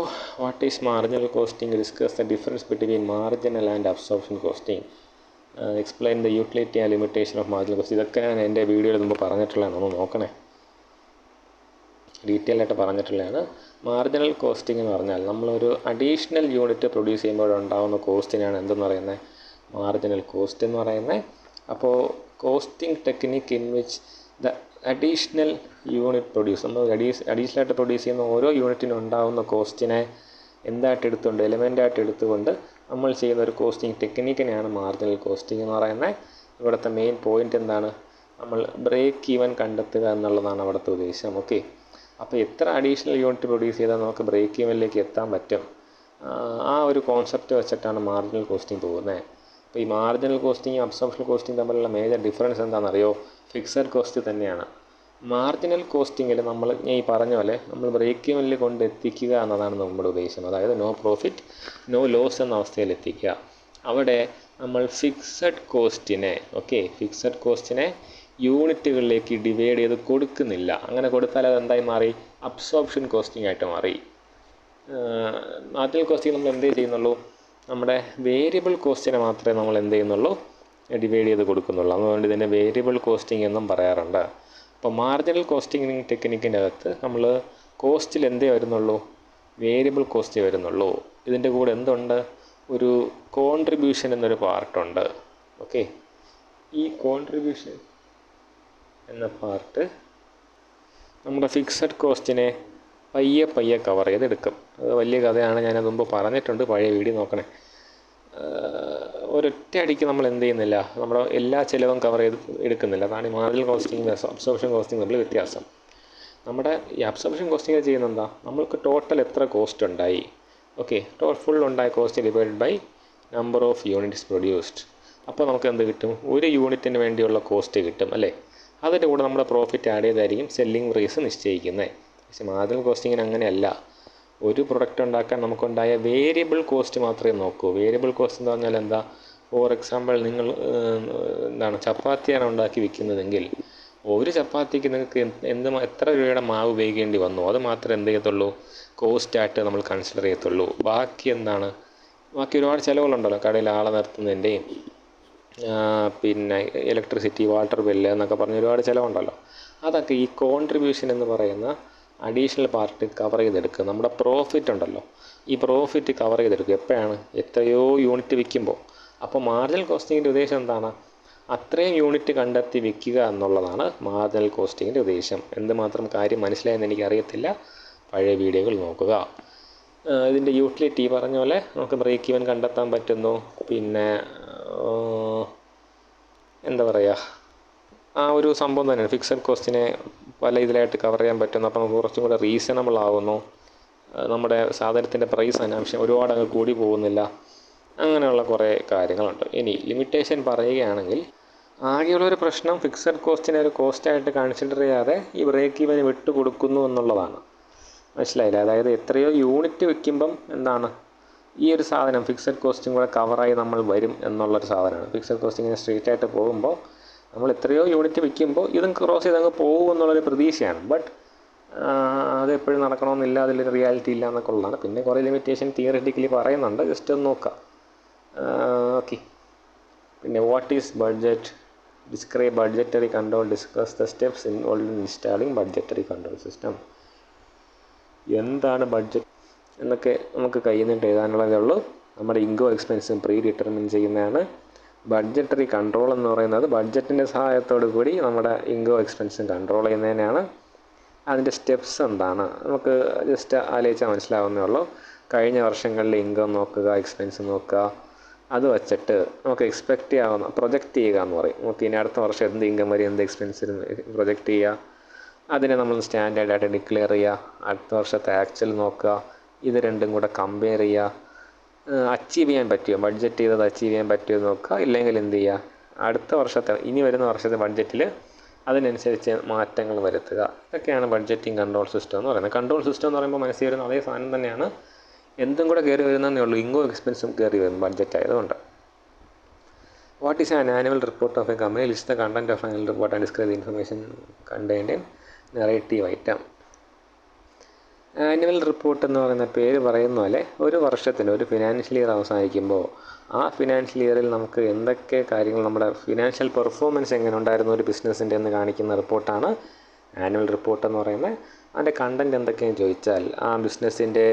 what is marginal costing? Discuss the difference between marginal and absorption costing. Explain the utility and limitation of marginal cost. ഇതൊക്കെ ഞാൻ എൻ്റെ വീഡിയോയിൽ മുമ്പ് പറഞ്ഞിട്ടുള്ളതാണ്, ഒന്ന് നോക്കണേ. ഡീറ്റെയിൽ ആയിട്ട് പറഞ്ഞിട്ടുള്ളതാണ്. മാർജിനൽ കോസ്റ്റിംഗ് എന്ന് പറഞ്ഞാൽ നമ്മളൊരു അഡീഷണൽ യൂണിറ്റ് പ്രൊഡ്യൂസ് ചെയ്യുമ്പോഴുണ്ടാകുന്ന കോസ്റ്റിനാണ് എന്തെന്ന് പറയുന്നത്? മാർജിനൽ കോസ്റ്റ് എന്ന് പറയുന്നത്. അപ്പോൾ costing technique in which the additional unit produce, നമ്മൾ അഡീഷണലായിട്ട് പ്രൊഡ്യൂസ് ചെയ്യുന്ന ഓരോ യൂണിറ്റിനും ഉണ്ടാകുന്ന കോസ്റ്റിനെ എന്തായിട്ട് എടുത്തുകൊണ്ട്, എലിമെൻ്റായിട്ട് എടുത്തുകൊണ്ട് നമ്മൾ ചെയ്യുന്ന ഒരു കോസ്റ്റിംഗ് ടെക്നിക്കിനെയാണ് മാർജിനൽ കോസ്റ്റിംഗ് എന്ന് പറയുന്നത്. ഇവിടുത്തെ മെയിൻ പോയിൻ്റ് എന്താണ്? നമ്മൾ ബ്രേക്ക് ഈവൻ കണ്ടെത്തുക എന്നുള്ളതാണ് അവിടുത്തെ ഉദ്ദേശം. ഓക്കെ, അപ്പോൾ എത്ര അഡീഷണൽ യൂണിറ്റ് പ്രൊഡ്യൂസ് ചെയ്താൽ നമുക്ക് ബ്രേക്ക് ഈവനിലേക്ക് എത്താൻ പറ്റും, ആ ഒരു കോൺസെപ്റ്റ് വെച്ചിട്ടാണ് മാർജിനൽ കോസ്റ്റിംഗ് പോകുന്നത്. അപ്പോൾ ഈ മാർജിനൽ കോസ്റ്റിംഗ് അബ്സോർപ്ഷൻ കോസ്റ്റിംഗ് തമ്മിലുള്ള മേജർ ഡിഫറൻസ് എന്താണെന്നറിയോ? ഫിക്സഡ് കോസ്റ്റ് തന്നെയാണ്. മാർജിനൽ കോസ്റ്റിങ്ങിൽ നമ്മൾ ഈ പറഞ്ഞ പോലെ നമ്മൾ ബ്രേക്ക് ഈവനിൽ കൊണ്ട് എത്തിക്കുക എന്നതാണ് നമ്മുടെ ഉദ്ദേശം. അതായത് നോ പ്രോഫിറ്റ് നോ ലോസ് എന്ന അവസ്ഥയിൽ എത്തിക്കുക. അവിടെ നമ്മൾ ഫിക്സഡ് കോസ്റ്റിനെ യൂണിറ്റുകളിലേക്ക് ഡിവൈഡ് ചെയ്ത് കൊടുക്കുന്നില്ല. അങ്ങനെ കൊടുത്താൽ അത് എന്തായി മാറി? അബ്സോർപ്ഷൻ കോസ്റ്റിംഗ് ആയിട്ട് മാറി. മാർജിനൽ കോസ്റ്റിംഗ് നമ്മൾ എന്തേ ചെയ്യുന്നുള്ളൂ? നമ്മുടെ വേരിയബിൾ കോസ്റ്റിനെ മാത്രമേ നമ്മൾ എന്ത് ചെയ്യുന്നുള്ളൂ? ഡിവൈഡ് ചെയ്ത് കൊടുക്കുന്നുള്ളൂ. അതുകൊണ്ട് ഇതിനെ വേരിയബിൾ കോസ്റ്റിംഗ് എന്നും പറയാറുണ്ട്. അപ്പോൾ മാർജിനൽ കോസ്റ്റിംഗ് ടെക്നിക്കിൻ്റെ അകത്ത് നമ്മൾ കോസ്റ്റിൽ എന്തേ വരുന്നുള്ളൂ? വേരിയബിൾ കോസ്റ്റേ വരുന്നുള്ളൂ. ഇതിൻ്റെ കൂടെ എന്തുണ്ട്? ഒരു കോൺട്രിബ്യൂഷൻ എന്നൊരു പാർട്ടുണ്ട്. ഓക്കെ, ഈ കോൺട്രിബ്യൂഷൻ എന്ന പാർട്ട് നമ്മുടെ ഫിക്സഡ് കോസ്റ്റിനെ പയ്യെ കവർ ചെയ്തെടുക്കും. അത് വലിയ കഥയാണ്, ഞാനത് മുമ്പ് പറഞ്ഞിട്ടുണ്ട്, പഴയ വീഡിയോ നോക്കണേ. ഒരൊറ്റ അടിക്ക് നമ്മൾ എന്ത് ചെയ്യുന്നില്ല, നമ്മുടെ എല്ലാ ചിലവും കവർ ചെയ്ത് എടുക്കുന്നില്ല. അതാണ് ഈ മാർജിനൽ കോസ്റ്റിംഗ് അബ്സോർപ്ഷൻ കോസ്റ്റിംഗ് തമ്മിൽ വ്യത്യാസം. നമ്മുടെ ഈ അബ്സോർപ്ഷൻ കോസ്റ്റിംഗ് ചെയ്യുന്നത് എന്താ? നമ്മൾക്ക് ടോട്ടൽ എത്ര കോസ്റ്റ് ഉണ്ടായി, ഓക്കെ, ഫുൾ ഉണ്ടായ cost divided by number of units produced. അപ്പോൾ നമുക്ക് എന്ത് കിട്ടും? ഒരു യൂണിറ്റിന് വേണ്ടിയുള്ള കോസ്റ്റ് കിട്ടും അല്ലേ. അതിൻ്റെ കൂടെ നമ്മുടെ പ്രോഫിറ്റ് ആഡ് ചെയ്തായിരിക്കും സെല്ലിംഗ് പ്രൈസ് നിശ്ചയിക്കുന്നത്. പക്ഷേ മാർജിനൽ കോസ്റ്റിങ്ങിന് അങ്ങനെയല്ല. ഒരു പ്രൊഡക്റ്റ് ഉണ്ടാക്കാൻ നമുക്കുണ്ടായ വേരിയബിൾ കോസ്റ്റ് മാത്രമേ നോക്കൂ. വേരിയബിൾ കോസ്റ്റ് എന്ന് പറഞ്ഞാൽ എന്താ? ഫോർ എക്സാമ്പിൾ, നിങ്ങൾ ചപ്പാത്തിയാണ് ഉണ്ടാക്കി വിൽക്കുന്നതെങ്കിൽ ഒരു ചപ്പാത്തിക്ക് നിങ്ങൾക്ക് എത്ര രൂപയുടെ മാവ് ഉപയോഗിക്കേണ്ടി വന്നു, അത് മാത്രമേ എന്ത് ചെയ്യത്തുള്ളൂ? കോസ്റ്റായിട്ട് നമ്മൾ കൺസിഡർ ചെയ്യത്തുള്ളൂ. ബാക്കി ഒരുപാട് ചിലവുകളുണ്ടല്ലോ, കടയിൽ ആളെ നിർത്തുന്നതിൻ്റെയും പിന്നെ ഇലക്ട്രിസിറ്റി, വാട്ടർ ബില്ല് എന്നൊക്കെ പറഞ്ഞ് ഒരുപാട് ചിലവുണ്ടല്ലോ. അതൊക്കെ ഈ കോൺട്രിബ്യൂഷൻ എന്ന് പറയുന്ന അഡീഷണൽ പാർട്ട് കവർ ചെയ്തെടുക്കുക. നമ്മുടെ പ്രോഫിറ്റ് ഉണ്ടല്ലോ, ഈ പ്രോഫിറ്റ് കവർ ചെയ്തെടുക്കുക. എപ്പോഴാണ്? എത്രയോ യൂണിറ്റ് വിൽക്കുമ്പോൾ. അപ്പോൾ മാർജിനൽ കോസ്റ്റിങ്ങിൻ്റെ ഉദ്ദേശം എന്താണ്? അത്രയും യൂണിറ്റ് കണ്ടെത്തി വിൽക്കുക എന്നുള്ളതാണ് മാർജിനൽ കോസ്റ്റിങ്ങിൻ്റെ ഉദ്ദേശം. എന്തുമാത്രം കാര്യം മനസ്സിലായെന്ന് എനിക്കറിയത്തില്ല, പഴയ വീഡിയോകൾ നോക്കുക. ഇതിൻ്റെ യൂട്ടിലിറ്റി പറഞ്ഞ പോലെ നമുക്ക് ബ്രേക്ക് ഈവൻ കണ്ടെത്താൻ പറ്റുന്നു. പിന്നെ എന്താ പറയുക, ആ ഒരു സംഭവം തന്നെയാണ്. ഫിക്സഡ് കോസ്റ്റിനെ പല ഇതിലായിട്ട് കവർ ചെയ്യാൻ പറ്റുന്നു. അപ്പോൾ നമുക്ക് കുറച്ചും കൂടെ റീസണബിൾ ആകുന്നു. നമ്മുടെ സാധനത്തിൻ്റെ പ്രൈസ് അനാവശ്യം ഒരുപാട് അങ്ങ് കൂടി പോകുന്നില്ല. അങ്ങനെയുള്ള കുറേ കാര്യങ്ങളുണ്ട്. ഇനി ലിമിറ്റേഷൻ പറയുകയാണെങ്കിൽ, ആകെയുള്ളൊരു പ്രശ്നം ഫിക്സഡ് കോസ്റ്റിനെ ഒരു കോസ്റ്റായിട്ട് കൺസിഡർ ചെയ്യാതെ ഈ ബ്രേക്ക് ഈവന് വിട്ട് കൊടുക്കുന്നു എന്നുള്ളതാണ്. മനസ്സിലായില്ല? അതായത് എത്രയോ യൂണിറ്റ് വിൽക്കുമ്പം എന്താണ്, ഈ ഒരു സാധനം ഫിക്സഡ് കോസ്റ്റും കൂടെ കവറായി നമ്മൾ വരും എന്നുള്ളൊരു സാധനമാണ്. ഫിക്സഡ് കോസ്റ്റിങ്ങിന് സ്ട്രെയിറ്റ് ആയിട്ട് പോകുമ്പോൾ നമ്മൾ എത്രയോ യൂണിറ്റ് വിൽക്കുമ്പോൾ ഇതും ക്രോസ് ചെയ്ത് അങ്ങ് പോകും എന്നുള്ളൊരു പ്രതീക്ഷയാണ്. ബട്ട് അതെപ്പോഴും നടക്കണമെന്നില്ല, അതിലൊരു റിയാലിറ്റി ഇല്ല എന്നൊക്കെ ഉള്ളതാണ്. പിന്നെ കുറേ ലിമിറ്റേഷൻ തിയറിറ്റിക്കലി പറയുന്നുണ്ട്, ജസ്റ്റ് ഒന്ന് നോക്കാം. ഓക്കെ, പിന്നെ what is budget? Describe budgetary control, discuss the steps involve in installing budgetary control system. എന്താണ് ബഡ്ജറ്റ് എന്നൊക്കെ നമുക്ക് കയ്യിൽ നിന്നിട്ട് എഴുതാനുള്ളതേ ഉള്ളൂ. നമ്മുടെ ഇൻകം എക്സ്പെൻസും പ്രീ ഡിറ്റർമിൻ ചെയ്യുന്നതാണ്. ബഡ്ജറ്ററി കൺട്രോൾ എന്ന് പറയുന്നത് ബഡ്ജറ്റിൻ്റെ സഹായത്തോടു കൂടി നമ്മുടെ ഇൻകം എക്സ്പെൻസും കൺട്രോൾ ചെയ്യുന്നതിനാണ്. അതിൻ്റെ സ്റ്റെപ്സ് എന്താണ് നമുക്ക് ജസ്റ്റ് ആലോചിച്ചാൽ മനസ്സിലാവുന്നേ ഉള്ളൂ. കഴിഞ്ഞ വർഷങ്ങളിലെ ഇൻകം നോക്കുക, എക്സ്പെൻസ് നോക്കുക, അത് വച്ചിട്ട് നമുക്ക് എക്സ്പെക്റ്റ് ചെയ്യാവുന്ന പ്രൊജക്റ്റ് ചെയ്യുക എന്ന് പറയും. നമുക്ക് ഇനി അടുത്ത വർഷം എന്ത് ഇൻകം വരും, എന്ത് എക്സ്പെൻസ് പ്രൊജക്റ്റ് ചെയ്യുക, അതിനെ നമ്മൾ സ്റ്റാൻഡേർഡായിട്ട് ഡിക്ലെയർ ചെയ്യുക. അടുത്ത വർഷത്തെ ആക്ച്വൽ നോക്കുക, ഇത് രണ്ടും കൂടെ കമ്പയർ ചെയ്യുക. അച്ചീവ് ചെയ്യാൻ പറ്റുമോ, ബഡ്ജറ്റ് ചെയ്തത് അച്ചീവ് ചെയ്യാൻ പറ്റുമോ നോക്കുക. ഇല്ലെങ്കിൽ എന്ത് ചെയ്യുക, അടുത്ത വർഷത്തെ ഇനി വരുന്ന വർഷത്തെ ബഡ്ജറ്റിൽ അതിനനുസരിച്ച് മാറ്റങ്ങൾ വരുത്തുക. ഇതൊക്കെയാണ് ബഡ്ജറ്റിംഗ് കൺട്രോൾ സിസ്റ്റം എന്ന് പറയുന്നത്. കൺട്രോൾ സിസ്റ്റം എന്ന് പറയുമ്പോൾ മനസ്സിൽ വരുന്ന അതേ സാധനം തന്നെയാണ്, എന്തും കൂടെ കയറി വരുന്നതേ ഉള്ളൂ. ഇൻകം എക്സ്പെൻസും കയറി വരും ബഡ്ജറ്റ് ആയതുകൊണ്ട്. What is an annual report of A company? List the content of annual report and describe the information contained in narrative item. Annual report എന്ന് പറയുന്ന പേര് പറയുന്ന പോലെ ഒരു വർഷത്തിന്, ഒരു ഫിനാൻഷ്യൽ ഇയർ അവസാനിക്കുമ്പോൾ ആ ഫിനാൻഷ്യൽ ഇയറിൽ നമുക്ക് എന്തൊക്കെ കാര്യങ്ങൾ, നമ്മുടെ ഫിനാൻഷ്യൽ പെർഫോമൻസ് എങ്ങനെ ഉണ്ടായിരുന്നു ഒരു ബിസിനസ്സിൻ്റെ എന്ന് കാണിക്കുന്ന റിപ്പോർട്ടാണ് ആനുവൽ റിപ്പോർട്ട് എന്ന് പറയുന്നത്. അതിൻ്റെ കണ്ടൻറ്റ് എന്തൊക്കെയാണെന്ന് ചോദിച്ചാൽ ആ ബിസിനസ്സിൻ്റെ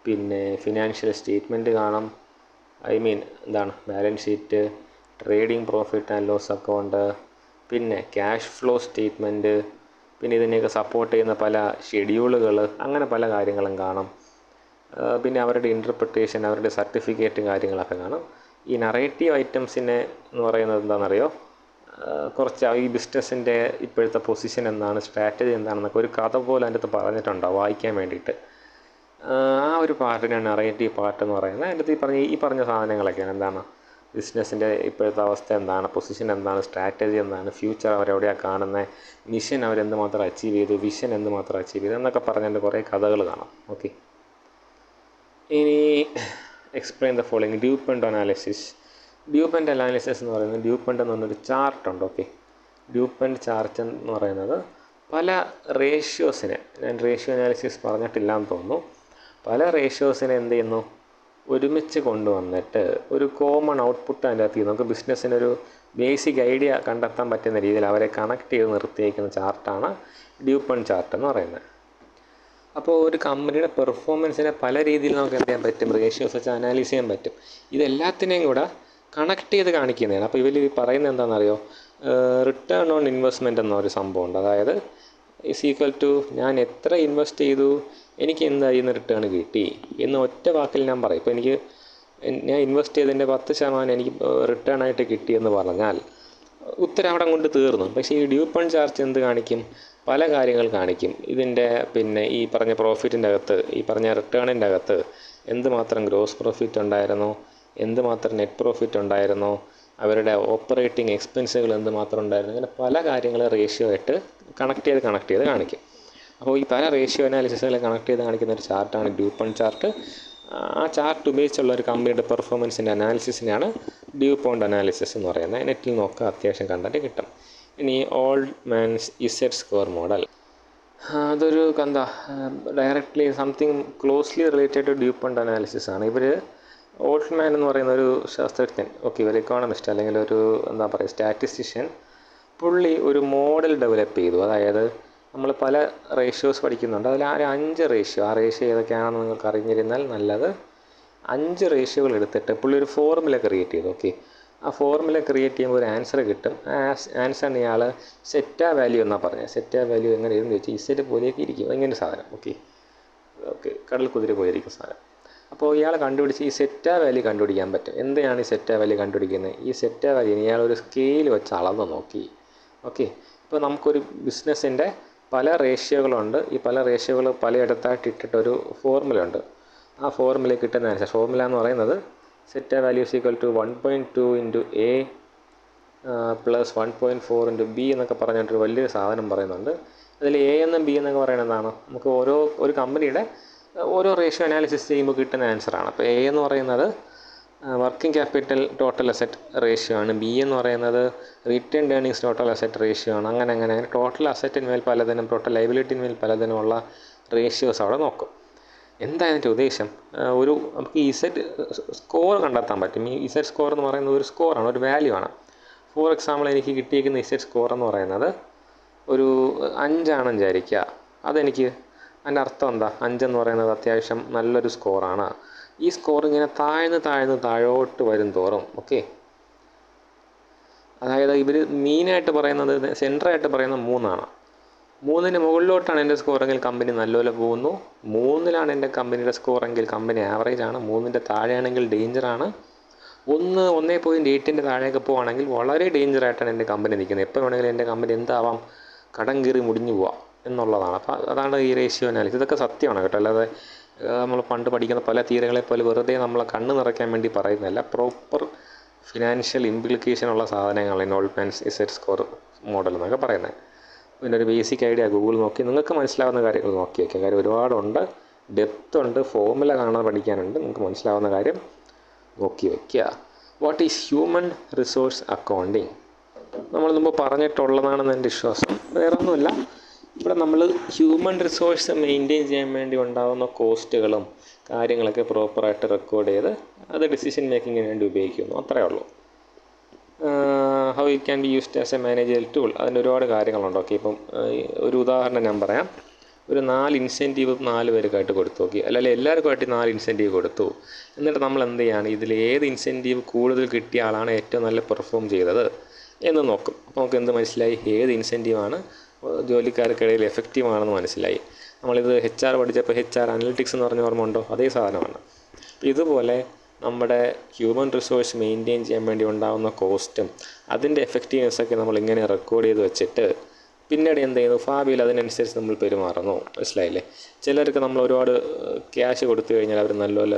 പിന്നെ ഫിനാൻഷ്യൽ സ്റ്റേറ്റ്മെൻറ്റ് കാണും. Balance sheet, trading profit and loss account, പിന്നെ ക്യാഷ് ഫ്ലോ സ്റ്റേറ്റ്മെൻറ്റ്, പിന്നെ ഇതിനെയൊക്കെ സപ്പോർട്ട് ചെയ്യുന്ന പല ഷെഡ്യൂളുകൾ, അങ്ങനെ പല കാര്യങ്ങളും കാണും. പിന്നെ അവരുടെ ഇൻ്റർപ്രിട്ടേഷൻ, അവരുടെ സർട്ടിഫിക്കറ്റ് കാര്യങ്ങളൊക്കെ കാണും. ഈ നറേറ്റീവ് ഐറ്റംസിനെ എന്ന് പറയുന്നത് എന്താണെന്നറിയോ? കുറച്ച് ഈ ബിസിനസ്സിൻ്റെ ഇപ്പോഴത്തെ പൊസിഷൻ എന്താണ്, സ്ട്രാറ്റജി എന്താണെന്നൊക്കെ ഒരു കഥ പോലെ അതിൻ്റെ അകത്ത് പറഞ്ഞിട്ടുണ്ടാവും വായിക്കാൻ വേണ്ടിയിട്ട്. ആ ഒരു പാർട്ടിനാണ് നറേറ്റീവ് പാർട്ട് എന്ന് പറയുന്നത്. അതിൻ്റെ അകത്ത് ഈ പറഞ്ഞ സാധനങ്ങളൊക്കെയാണ്. എന്താണ് ബിസിനസ്സിൻ്റെ ഇപ്പോഴത്തെ അവസ്ഥ എന്താണ്, പൊസിഷൻ എന്താണ്, സ്ട്രാറ്റജി എന്താണ്, ഫ്യൂച്ചർ അവരെവിടെയാണ് കാണുന്നത്, മിഷൻ അവരെന്തുമാത്രം അച്ചീവ് ചെയ്തു, വിഷൻ എന്തുമാത്രം അച്ചീവ് ചെയ്തു എന്നൊക്കെ പറഞ്ഞതിൻ്റെ കുറേ കഥകൾ കാണാം. ഓക്കെ, ഇനി explain the following. DuPont analysis. DuPont analysis എന്ന് പറയുന്നത്, ഡ്യൂപ്പൻ്റ് എന്ന് പറഞ്ഞൊരു ചാർട്ടുണ്ട്. ഓക്കെ, ഡ്യൂപ്പൻ്റ് ചാർട്ട് എന്ന് പറയുന്നത് പല റേഷ്യോസിനെ, ഞാൻ റേഷ്യോ അനാലിസിസ് പറഞ്ഞിട്ടില്ല എന്ന് തോന്നുന്നു, പല റേഷ്യോസിനെ എന്ത് ചെയ്യുന്നു, ഒരുമിച്ച് കൊണ്ടുവന്നിട്ട് ഒരു കോമൺ ഔട്ട്പുട്ട് അതിൻ്റെ അകത്ത് നമുക്ക് ബിസിനസ്സിനൊരു ബേസിക് ഐഡിയ കണ്ടെത്താൻ പറ്റുന്ന രീതിയിൽ അവരെ കണക്ട് ചെയ്ത് നിർത്തിയേക്കുന്ന ചാർട്ടാണ് ഡ്യൂപ്പൻ്റ് ചാർട്ട് എന്ന് പറയുന്നത്. അപ്പോൾ ഒരു കമ്പനിയുടെ പെർഫോമൻസിനെ പല രീതിയിൽ നമുക്ക് എന്ത് ചെയ്യാൻ പറ്റും, റേഷ്യോസ് വെച്ച് അനാലിസ് ചെയ്യാൻ പറ്റും. ഇതെല്ലാത്തിനെയും കൂടെ കണക്ട് ചെയ്ത് കാണിക്കുന്നതാണ്. അപ്പോൾ ഇവർ പറയുന്നത് എന്താണെന്നറിയോ, റിട്ടേൺ ഓൺ ഇൻവെസ്റ്റ്മെൻറ്റ് എന്നൊരു സംഭവമുണ്ട്. അതായത് ഈസ് ഈക്വൽ ടു ഞാൻ എത്ര ഇൻവെസ്റ്റ് ചെയ്തു, എനിക്ക് എന്തായി എന്ന് റിട്ടേൺ കിട്ടി എന്ന് ഒറ്റ വാക്കിൽ ഞാൻ പറയും. ഇപ്പോൾ ഞാൻ ഇൻവെസ്റ്റ് ചെയ്തതിൻ്റെ 10% എനിക്ക് റിട്ടേൺ ആയിട്ട് കിട്ടിയെന്ന് പറഞ്ഞാൽ ഉത്തരം അവിടെ കൊണ്ട് തീർന്നു. പക്ഷേ ഈ ഡ്യൂപ്പൻ്റ് ചാർട്ട് എന്ത് കാണിക്കും, പല കാര്യങ്ങൾ കാണിക്കും. ഇതിൻ്റെ ഈ പറഞ്ഞ പ്രോഫിറ്റിൻ്റെ അകത്ത്, ഈ പറഞ്ഞ റിട്ടേണിൻ്റെ അകത്ത് എന്തുമാത്രം ഗ്രോസ് പ്രോഫിറ്റ് ഉണ്ടായിരുന്നോ, എന്തുമാത്രം നെറ്റ് പ്രോഫിറ്റ് ഉണ്ടായിരുന്നോ, അവരുടെ ഓപ്പറേറ്റിംഗ് എക്സ്പെൻസുകൾ എന്തുമാത്രം ഉണ്ടായിരുന്നു, അങ്ങനെ പല കാര്യങ്ങൾ റേഷ്യോ ആയിട്ട് കണക്ട് ചെയ്ത് കാണിക്കും. അപ്പോൾ ഈ പല റേഷ്യോ അനാലിസിസുകളെ കണക്ട് ചെയ്ത് കാണിക്കുന്ന ഒരു ചാർട്ടാണ് ഡ്യൂപ്പൻ്റ് ചാർട്ട്. ആ ചാർട്ട് ഉപയോഗിച്ചുള്ള ഒരു കമ്പനിയുടെ പെർഫോമൻസിൻ്റെ അനാലിസിസിനാണ് ഡ്യൂപ്പോണ്ട് അനാലിസിസ് എന്ന് പറയുന്നത്. നെറ്റിൽ നോക്കുക, അത്യാവശ്യം കണ്ടിട്ട് കിട്ടും. ഇനി Altman's Z score model. അതൊരു directly something closely related to DuPont analysis ആണ്. ഇവർ ഓൾട്ട്മാൻ എന്ന് പറയുന്ന ഒരു ശാസ്ത്രജ്ഞൻ, ഓക്കെ, ഒരു എക്കോണമിസ്റ്റ് അല്ലെങ്കിൽ ഒരു സ്റ്റാറ്റിസ്റ്റിഷ്യൻ, പുള്ളി ഒരു മോഡൽ ഡെവലപ്പ് ചെയ്തു. അതായത് നമ്മൾ പല റേഷ്യോസ് പഠിക്കുന്നുണ്ട്, അതിൽ ആ 5 റേഷ്യോ, ആ റേഷ്യോ ഏതൊക്കെയാണെന്ന് നിങ്ങൾക്ക് അറിഞ്ഞിരുന്നാൽ നല്ലത്. 5 റേഷ്യോകൾ എടുത്തിട്ട് പുള്ളി ഒരു ഫോർമുല ക്രിയേറ്റ് ചെയ്തു. ഓക്കെ, ആ ഫോർമുല ക്രിയേറ്റ് ചെയ്യുമ്പോൾ ഒരു ആൻസർ കിട്ടും. ആ ആൻസറിന് ഇയാൾ സെറ്റാ വാല്യൂ എന്നാണ് പറഞ്ഞത്. സെറ്റാ വാല്യൂ എങ്ങനെ ഇരുന്ന് വെച്ചാൽ ഇസെറ്റ് പോലെയൊക്കെ ഇരിക്കും, ഇങ്ങനെ സാധനം. ഓക്കെ, കടൽ കുതിര പോയിരിക്കും സാധനം. അപ്പോൾ ഇയാൾ കണ്ടുപിടിച്ച് ഈ സെറ്റാ വാല്യൂ കണ്ടുപിടിക്കാൻ പറ്റും. എന്തിനാണ് ഈ സെറ്റാ വാല്യൂ കണ്ടുപിടിക്കുന്നത്, ഈ സെറ്റാ വാല്യൂ ഇയാളൊരു സ്കെയിൽ വെച്ച് അളന്ന് നോക്കി. ഓക്കെ, ഇപ്പോൾ നമുക്കൊരു ബിസിനസ്സിൻ്റെ പല റേഷ്യോകളുണ്ട്. ഈ പല റേഷ്യോകൾ പലയിടത്തായിട്ട് ഇട്ടിട്ടൊരു ഫോർമുല ഉണ്ട്. ആ ഫോർമുല കിട്ടുന്ന ആൻസർ, ഫോർമുല എന്ന് പറയുന്നത് zeta value is equal to 1.2 into A plus 1.4 into B എന്നൊക്കെ പറഞ്ഞിട്ടൊരു വലിയൊരു സാധനം പറയുന്നുണ്ട്. അതിൽ എ എന്നും ബി എന്നൊക്കെ പറയുന്നത് എന്താണ്, നമുക്ക് ഒരു കമ്പനിയുടെ ഓരോ റേഷ്യോ അനാലിസിസ് ചെയ്യുമ്പോൾ കിട്ടുന്ന ആൻസറാണ്. അപ്പോൾ എ എന്ന് പറയുന്നത് working capital total asset ratio ആണ്. ബി എന്ന് പറയുന്നത് return earnings total asset ratio ആണ്. അങ്ങനെ ടോട്ടൽ അസറ്റിന്മേൽ പലതിനും ടോട്ടൽ ലൈബിലിറ്റിന്മേൽ പലതിനുമുള്ള റേഷ്യോസ് അവിടെ നോക്കും. എന്താണ് അതിൻ്റെ ഉദ്ദേശം, നമുക്ക് ഇസെറ്റ് സ്കോർ കണ്ടെത്താൻ പറ്റും. ഈ ഇസെറ്റ് സ്കോർ എന്ന് പറയുന്നത് ഒരു സ്കോറാണ്, ഒരു വാല്യൂ ആണ്. ഫോർ എക്സാമ്പിൾ, എനിക്ക് കിട്ടിയിരിക്കുന്ന ഇസെറ്റ് സ്കോർ എന്ന് പറയുന്നത് ഒരു 5 ആണെന്ന് വിചാരിക്കുക. അതെനിക്ക് അതിൻ്റെ അർത്ഥം എന്താ, 5 എന്ന് പറയുന്നത് അത്യാവശ്യം നല്ലൊരു സ്കോറാണ്. ഈ സ്കോർ ഇങ്ങനെ താഴോട്ട് വരും തോറും, ഓക്കെ, അതായത് ഇവർ മീനായിട്ട് പറയുന്നത്, സെൻറ്ററായിട്ട് പറയുന്നത് 3 3ന് മുകളിലോട്ടാണ് എൻ്റെ സ്കോറെങ്കിൽ കമ്പനി നല്ലപോലെ പോകുന്നു. 3ലാണ് എൻ്റെ കമ്പനിയുടെ സ്കോറെങ്കിൽ കമ്പനി ആവറേജ് ആണ്. 3ൻ്റെ താഴെയാണെങ്കിൽ ഡേഞ്ചറാണ്. 1.8ൻ്റെ താഴേക്ക് പോവുകയാണെങ്കിൽ വളരെ ഡേഞ്ചറായിട്ടാണ് എൻ്റെ കമ്പനി നിൽക്കുന്നത്. എപ്പോൾ വേണമെങ്കിലും എൻ്റെ കമ്പനി എന്താവാം, കടം കീറി മുടിഞ്ഞു പോവാം എന്നുള്ളതാണ്. അപ്പോൾ അതാണ് ഈ റേഷ്യോ അനാലിസിസ്. ഇതൊക്കെ സത്യമാണ് കേട്ടോ, അല്ലാതെ നമ്മൾ പണ്ട് പഠിക്കുന്ന പല തിയറികളെ പോലെ വെറുതെ നമ്മളെ കണ്ണ് നിറയ്ക്കാൻ വേണ്ടി പറയുന്നതല്ല. പ്രോപ്പർ ഫിനാൻഷ്യൽ ഇംപ്ലിക്കേഷൻ ഉള്ള സാധനങ്ങളാണ് ഓൾട്ട്മാൻസ് ഇസെഡ് സ്കോർ മോഡൽ എന്നൊക്കെ പറയുന്നത്. പിന്നെ ഒരു ബേസിക് ഐഡിയ ഗൂഗിൾ നോക്കി നിങ്ങൾക്ക് മനസ്സിലാവുന്ന കാര്യങ്ങൾ നോക്കി വയ്ക്കുക. കാര്യം ഒരുപാടുണ്ട്, ഡെപ്ത് ഉണ്ട്, ഫോർമുല കാണാൻ പഠിക്കാനുണ്ട്. നിങ്ങൾക്ക് മനസ്സിലാവുന്ന കാര്യം നോക്കി വയ്ക്കുക. What is human resource accounting? നമ്മൾ മുമ്പ് പറഞ്ഞിട്ടുള്ളതാണെന്ന് എൻ്റെ വിശ്വാസം. വേറൊന്നുമില്ല, ഇവിടെ നമ്മൾ ഹ്യൂമൻ റിസോഴ്സ് മെയിൻറ്റെയിൻ ചെയ്യാൻ വേണ്ടി ഉണ്ടാകുന്ന കോസ്റ്റുകളും കാര്യങ്ങളൊക്കെ പ്രോപ്പറായിട്ട് റെക്കോർഡ് ചെയ്ത് അത് ഡിസിഷൻ മേക്കിങ്ങിന് വേണ്ടി ഉപയോഗിക്കുന്നു, അത്രയേ ഉള്ളൂ. How it can be used as A managerial tool, അതിന് ഒരുപാട് കാര്യങ്ങളുണ്ട്. ഓക്കെ, ഇപ്പം ഒരു ഉദാഹരണം ഞാൻ പറയാം. ഒരു 4 ഇൻസെൻറ്റീവ് 4 പേർക്കായിട്ട് കൊടുത്തു. ഓക്കെ, അല്ലെങ്കിൽ എല്ലാവർക്കുമായിട്ട് 4 ഇൻസെൻറ്റീവ് കൊടുത്തു. എന്നിട്ട് നമ്മൾ എന്ത് ചെയ്യാണ്, ഇതിൽ ഏത് ഇൻസെൻറ്റീവ് കൂടുതൽ കിട്ടിയ ആളാണ് ഏറ്റവും നല്ല പെർഫോം ചെയ്തത് എന്ന് നോക്കും. അപ്പോൾ നമുക്ക് എന്ത് മനസ്സിലായി, ഏത് ഇൻസെൻറ്റീവാണ് ജോലിക്കാർക്കിടയിൽ എഫക്റ്റീവാണെന്ന് മനസ്സിലായി. നമ്മളിത് HR പഠിച്ചപ്പോൾ HR അനലിറ്റിക്സ് എന്ന് പറഞ്ഞ ഓർമ്മ ഉണ്ടോ, അതേ സാധനമാണ്. അപ്പോൾ ഇതുപോലെ നമ്മുടെ ഹ്യൂമൻ റിസോഴ്സ് മെയിൻറ്റെയിൻ ചെയ്യാൻ വേണ്ടി ഉണ്ടാകുന്ന കോസ്റ്റും അതിൻ്റെ എഫക്റ്റീവ്നെസ്സൊക്കെ നമ്മളിങ്ങനെ റെക്കോർഡ് ചെയ്ത് വെച്ചിട്ട് പിന്നീട് എന്ത് ചെയ്യുന്നു, ഭാവിയിൽ അതിനനുസരിച്ച് നമ്മൾ പെരുമാറുന്നു. മനസ്സിലായില്ലേ? ചിലർക്ക് നമ്മൾ ഒരുപാട് ക്യാഷ് കൊടുത്തു കഴിഞ്ഞാൽ അവർ നല്ലപോലെ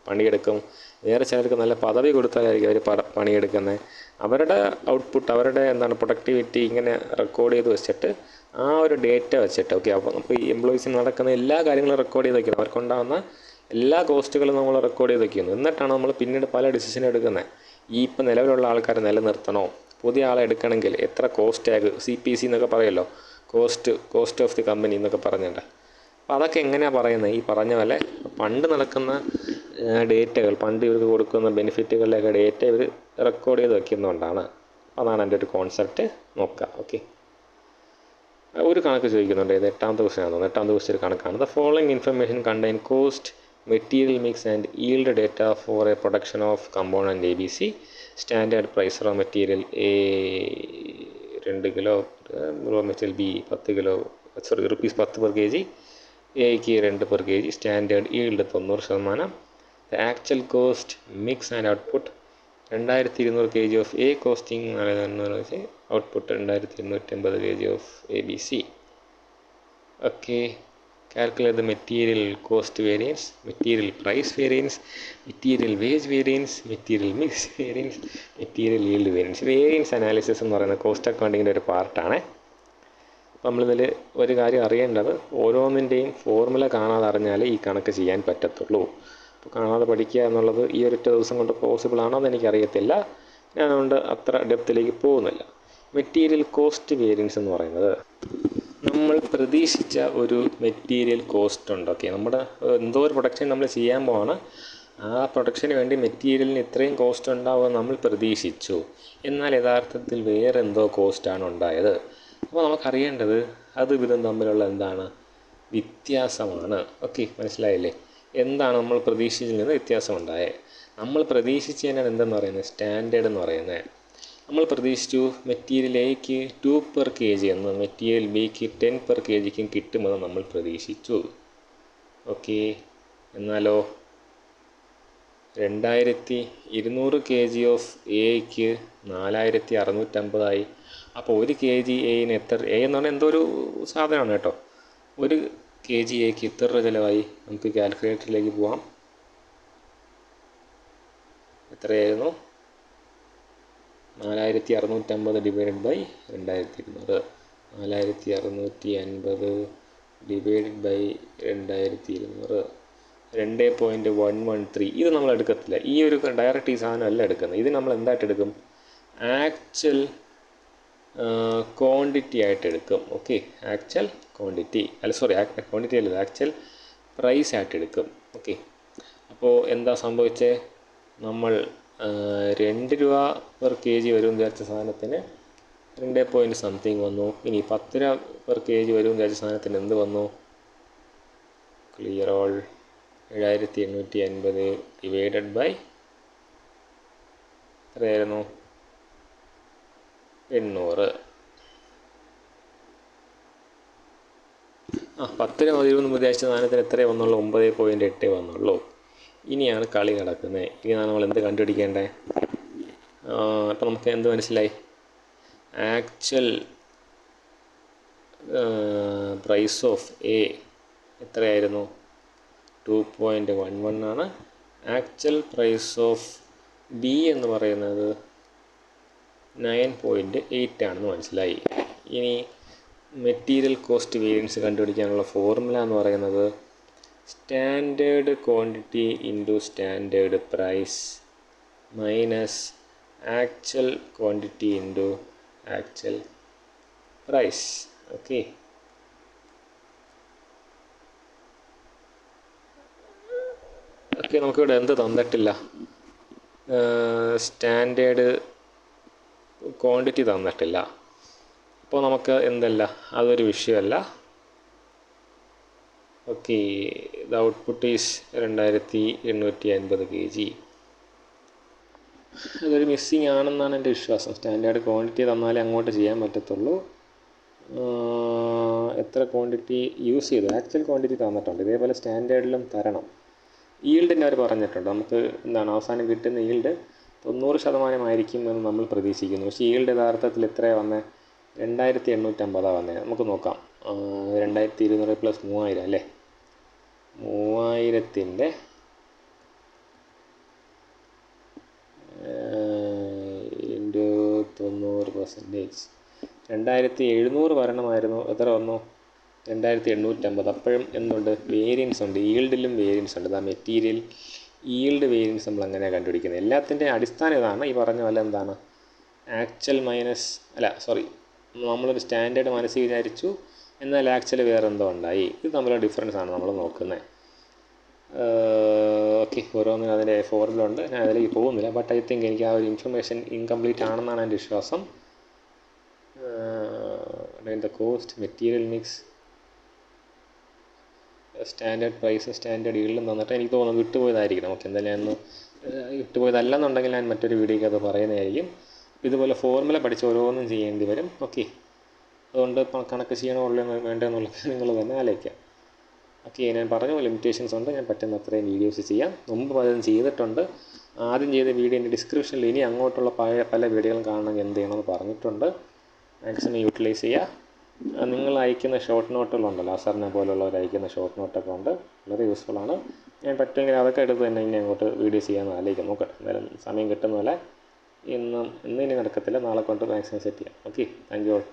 പണിയെടുക്കും. വേറെ ചിലർക്ക് നല്ല പദവി കൊടുത്താലായിരിക്കും അവർ പണിയെടുക്കുന്നത്. അവരുടെ ഔട്ട്പുട്ട്, അവരുടെ പ്രൊഡക്ടിവിറ്റി ഇങ്ങനെ റെക്കോർഡ് ചെയ്ത് വെച്ചിട്ട് ആ ഒരു ഡേറ്റ വെച്ചിട്ട് അപ്പോൾ നമുക്ക് ഈ എംപ്ലോയീസിന് നടക്കുന്ന എല്ലാ കാര്യങ്ങളും റെക്കോർഡ് ചെയ്ത് വയ്ക്കുന്നു. അവർക്കുണ്ടാകുന്ന എല്ലാ കോസ്റ്റുകളും നമ്മൾ റെക്കോർഡ് ചെയ്ത് വയ്ക്കുന്നു. എന്നിട്ടാണ് നമ്മൾ പിന്നീട് പല ഡിസിഷൻ എടുക്കുന്നത്. ഈ ഇപ്പം നിലവിലുള്ള ആൾക്കാരെ നിലനിർത്തണോ, പുതിയ ആളെ എടുക്കണമെങ്കിൽ എത്ര കോസ്റ്റ് ടാഗ്, CPC എന്നൊക്കെ പറയുമല്ലോ, കോസ്റ്റ് ഓഫ് ദി കമ്പനി എന്നൊക്കെ പറഞ്ഞിട്ട്. അപ്പോൾ അതൊക്കെ എങ്ങനെയാണ് പറയുന്നത്? ഈ പറഞ്ഞ പോലെ പണ്ട് നടക്കുന്ന ഡേറ്റകൾ, പണ്ട് ഇവർക്ക് കൊടുക്കുന്ന ബെനിഫിറ്റുകളിലൊക്കെ ഡേറ്റ ഇവർ റെക്കോർഡ് ചെയ്ത് വയ്ക്കുന്നതുകൊണ്ടാണ്. അതാണ് എൻ്റെ ഒരു കോൺസെപ്റ്റ്. നോക്കാം. ഓക്കെ, ഒരു കണക്ക് ചോദിക്കുന്നുണ്ട്. ഇത് 8ാമത്തെ ക്വസ്റ്റ്യൻ ആണ്. 8ാമത്തെ ക്വസ്റ്റ്യൻ ഒരു കണക്കാണ്. The following information contain cost, material mix and yield data for a production of component ABC. Standard price raw material A 2 kilo, raw material B 10 kilo, rupees 10 per kg, Aക്ക് 2 per kg. Standard yield 90%. The actual cost, mix and output 2200 kg of A costing, output 2250 kg of ABC. Okay, calculate the material cost variance, material price variance, material wage variance, material mix variance, material yield variance. Variance analysis എന്ന് പറയുന്ന കോസ്റ്റ് അക്കൗണ്ടിങ്ങിൻ്റെ ഒരു പാർട്ടാണ്. അപ്പോൾ നമ്മളിതിൽ ഒരു കാര്യം അറിയേണ്ടത്, ഓരോന്നിൻ്റെയും ഫോർമുല കാണാതെ അറിഞ്ഞാലേ ഈ കണക്ക് ചെയ്യാൻ പറ്റത്തുള്ളൂ. അപ്പോൾ കാണാതെ പഠിക്കുക എന്നുള്ളത് ഈ ഒരൊറ്റ ദിവസം കൊണ്ട് പോസിബിൾ ആണോ എന്ന് എനിക്കറിയത്തില്ല. ഞാൻ അതുകൊണ്ട് അത്ര ഡെപ്തിലേക്ക് പോകുന്നില്ല. മെറ്റീരിയൽ കോസ്റ്റ് വേരിയൻസ് എന്ന് പറയുന്നത് നമ്മൾ പ്രതീക്ഷിച്ച ഒരു മെറ്റീരിയൽ കോസ്റ്റ് ഉണ്ട്. ഓക്കെ, നമ്മുടെ എന്തോ ഒരു പ്രൊഡക്ഷൻ നമ്മൾ ചെയ്യാൻ പോവാണ്. ആ പ്രൊഡക്ഷന് വേണ്ടി മെറ്റീരിയലിന് ഇത്രയും കോസ്റ്റ് ഉണ്ടാവുമെന്ന് നമ്മൾ പ്രതീക്ഷിച്ചു. എന്നാൽ യഥാർത്ഥത്തിൽ വേറെ എന്തോ കോസ്റ്റാണ് ഉണ്ടായത്. അപ്പോൾ നമുക്കറിയേണ്ടത് അത് ഇതും തമ്മിലുള്ള വ്യത്യാസമാണ്. ഓക്കെ, മനസ്സിലായില്ലേ? എന്താണ് നമ്മൾ പ്രതീക്ഷിച്ചതിൽ നിന്ന് വ്യത്യാസം ഉണ്ടായത്? നമ്മൾ പ്രതീക്ഷിച്ചതിനാണ് എന്തെന്ന് പറയുന്നത്, സ്റ്റാൻഡേർഡ് എന്ന് പറയുന്നത്. നമ്മൾ പ്രതീക്ഷിച്ചു മെറ്റീരിയൽ Aക്ക് 2 per kg എന്നും മെറ്റീരിയൽ Bക്ക് 10 per kgക്കും കിട്ടുമെന്ന് നമ്മൾ പ്രതീക്ഷിച്ചു. ഓക്കെ, എന്നാലോ 2200 kg ഓഫ് Aക്ക് 4650 അപ്പോൾ 1 kg Aന് എത്ര, A എന്ന് പറഞ്ഞാൽ എന്തോ ഒരു സാധനമാണ് കേട്ടോ. 1 kg Aക്ക് എത്ര രൂപ ചിലവായി? നമുക്ക് കാൽക്കുലേറ്ററിലേക്ക് പോവാം. എത്രയായിരുന്നു? 4650 ഡിവൈഡഡ് ബൈ 2200. 4650 divided by 2200, 2.113. ഇത് നമ്മൾ എടുക്കത്തില്ല. ഈ ഒരു ഡയറക്റ്റ് ഈ സാധനം അല്ല എടുക്കുന്നത്. ഇത് നമ്മൾ എന്തായിട്ട് എടുക്കും? ആക്ച്വൽ ക്വാണ്ടിറ്റി ആയിട്ട് എടുക്കും. ഓക്കെ, ആക്ച്വൽ ക്വാണ്ടിറ്റി ക്വാണ്ടിറ്റി അല്ല, ആക്ച്വൽ പ്രൈസ് ആയിട്ട് എടുക്കും. ഓക്കെ, അപ്പോൾ എന്താ സംഭവിച്ചത്? നമ്മൾ 2 രൂപ per kg വരും വിചാരിച്ച സാധനത്തിന് 2 വന്നു. ഇനി 10 രൂപ per kg വരും വിചാരിച്ച സാധനത്തിന് എന്ത് വന്നു? Clear all. 7850 ഡിവൈഡഡ് ബൈ എത്രയായിരുന്നു? 800. 10 രൂപ വരുമെന്ന് വിചാരിച്ച സാധനത്തിന് എത്രയേ വന്നുള്ളൂ? 9.8 വന്നുള്ളൂ. ഇനിയാണ് കളി നടക്കുന്നത്. ഇനിയാണ് നമ്മൾ എന്ത് കണ്ടുപിടിക്കേണ്ടത്? അപ്പോൾ നമുക്ക് എന്ത് മനസ്സിലായി? ആക്ച്വൽ പ്രൈസ് ഓഫ് A എത്രയായിരുന്നു? 2.11 ആണ്. ആക്ച്വൽ പ്രൈസ് ഓഫ് B എന്ന് പറയുന്നത് 9.8 ആണെന്ന് മനസ്സിലായി. ഇനി മെറ്റീരിയൽ കോസ്റ്റ് വേരിയൻസ് കണ്ടുപിടിക്കാനുള്ള ഫോർമുല എന്ന് പറയുന്നത് standard quantity into standard price minus actual quantity into actual price. Okay, നമുക്കിവിടെ എന്ത് തന്നിട്ടില്ല? സ്റ്റാൻഡേർഡ് ക്വാണ്ടിറ്റി തന്നിട്ടില്ല. അപ്പോൾ നമുക്ക് എന്തല്ല, അതൊരു വിഷയമല്ല. Okay, the output is 2850 kg. അതൊരു മിസ്സിങ് ആണെന്നാണ് എൻ്റെ വിശ്വാസം. സ്റ്റാൻഡേർഡ് ക്വാണ്ടിറ്റി തന്നാലേ അങ്ങോട്ട് ചെയ്യാൻ പറ്റത്തുള്ളൂ. എത്ര ക്വാണ്ടിറ്റി യൂസ് ചെയ്തു? ആക്ച്വൽ ക്വാണ്ടിറ്റി തന്നിട്ടുണ്ട്. ഇതേപോലെ സ്റ്റാൻഡേർഡിലും തരണം. ഈൽഡിൻ്റെ അവർ പറഞ്ഞിട്ടുണ്ട്. നമുക്ക് എന്താണ് അവസാനം കിട്ടുന്ന ഈൽഡ് 90% ആയിരിക്കും എന്ന് നമ്മൾ പ്രതീക്ഷിക്കുന്നു. പക്ഷേ ഈൽഡ് യഥാർത്ഥത്തിൽ എത്രയാണ് വന്നത്? 2850 വന്നത്. നമുക്ക് നോക്കാം. 2200 പ്ലസ് 3000 അല്ലേ? 3000ൻ്റെ ഇൻറ്റു 90%. 2700 വരണമായിരുന്നു. എത്ര വന്നു? 2850. അപ്പോഴും എന്തുണ്ട്? വേരിയൻസ് ഉണ്ട്. ഈൽഡിലും വേരിയൻസ് ഉണ്ട്. മെറ്റീരിയൽ ഈൽഡ് വേരിയൻസ് നമ്മൾ അങ്ങനെ കണ്ടുപിടിക്കുന്നത്. എല്ലാത്തിൻ്റെ അടിസ്ഥാനം ഇതാണ്. ഈ പറഞ്ഞ പോലെ എന്താണ്, ആക്ച്വൽ മൈനസ് നമ്മളൊരു സ്റ്റാൻഡേർഡ് മനസ്സിൽ വിചാരിച്ചു, എന്നാൽ ആക്ച്വൽ വേറെ എന്തോ ഉണ്ടായി. ഇത് തമ്മിലുള്ള ഡിഫറൻസാണ് നമ്മൾ നോക്കുന്നത്. ഓക്കെ, ഓരോന്നിനും അതിൻ്റെ ഫോർമുല ഉണ്ട്. ഞാൻ അതിലേക്ക് പോകുന്നില്ല. ബട്ട് ഐ തിങ്ക് എനിക്ക് ആ ഒരു ഇൻഫർമേഷൻ ഇൻകംപ്ലീറ്റ് ആണെന്നാണ് എൻ്റെ വിശ്വാസം. The cost, material mix, standard price, standard ഈൽഡും തന്നിട്ട് എനിക്ക് തോന്നുന്നു വിട്ടുപോയതായിരിക്കണം. ഓക്കെ, എന്തായാലും ഞാൻ വിട്ടുപോയതല്ലെന്നുണ്ടെങ്കിൽ ഞാൻ മറ്റൊരു വീഡിയോയ്ക്ക് അത് പറയുന്നതായിരിക്കും. ഇതുപോലെ ഫോർമുല പഠിച്ച് ഓരോന്നും ചെയ്യേണ്ടി വരും. ഓക്കെ, അതുകൊണ്ട് കണക്ക് ചെയ്യണോ വേണ്ടെന്നുള്ളത് നിങ്ങൾ തന്നെ ആലോചിക്കാം. ഓക്കെ, ഞാൻ പറഞ്ഞ ലിമിറ്റേഷൻസ് ഉണ്ട്. ഞാൻ പറ്റുന്ന അത്രയും വീഡിയോസ് ചെയ്യാം. മുമ്പ് പലതും ചെയ്തിട്ടുണ്ട്. ആദ്യം ചെയ്ത വീഡിയോൻ്റെ ഡിസ്ക്രിപ്ഷനിൽ ഇനി അങ്ങോട്ടുള്ള പല വീഡിയോകളും കാണണമെങ്കിൽ എന്ത് ചെയ്യണമെന്ന് പറഞ്ഞിട്ടുണ്ട്. മാക്സിമം യൂട്ടിലൈസ് ചെയ്യുക. നിങ്ങൾ അയക്കുന്ന ഷോർട്ട് നോട്ടുകളുണ്ടല്ലോ, അസറിനെ പോലുള്ളവർ അയക്കുന്ന ഷോർട്ട് നോട്ടൊക്കെ ഉണ്ട്, വളരെ യൂസ്ഫുള്ളാണ്. ഞാൻ പറ്റുമെങ്കിൽ അതൊക്കെ എടുത്ത് തന്നെ ഇനി അങ്ങോട്ട് വീഡിയോ ചെയ്യാമെന്ന് ആലോചിക്കാം. നോക്കട്ടെ, എന്തായാലും സമയം കിട്ടുന്ന പോലെ ഇന്ന് ഇനി നടക്കത്തില്ല, നാളെ കൊണ്ട് മാക്സിമം സെറ്റ് ചെയ്യാം. Okay, thank you all.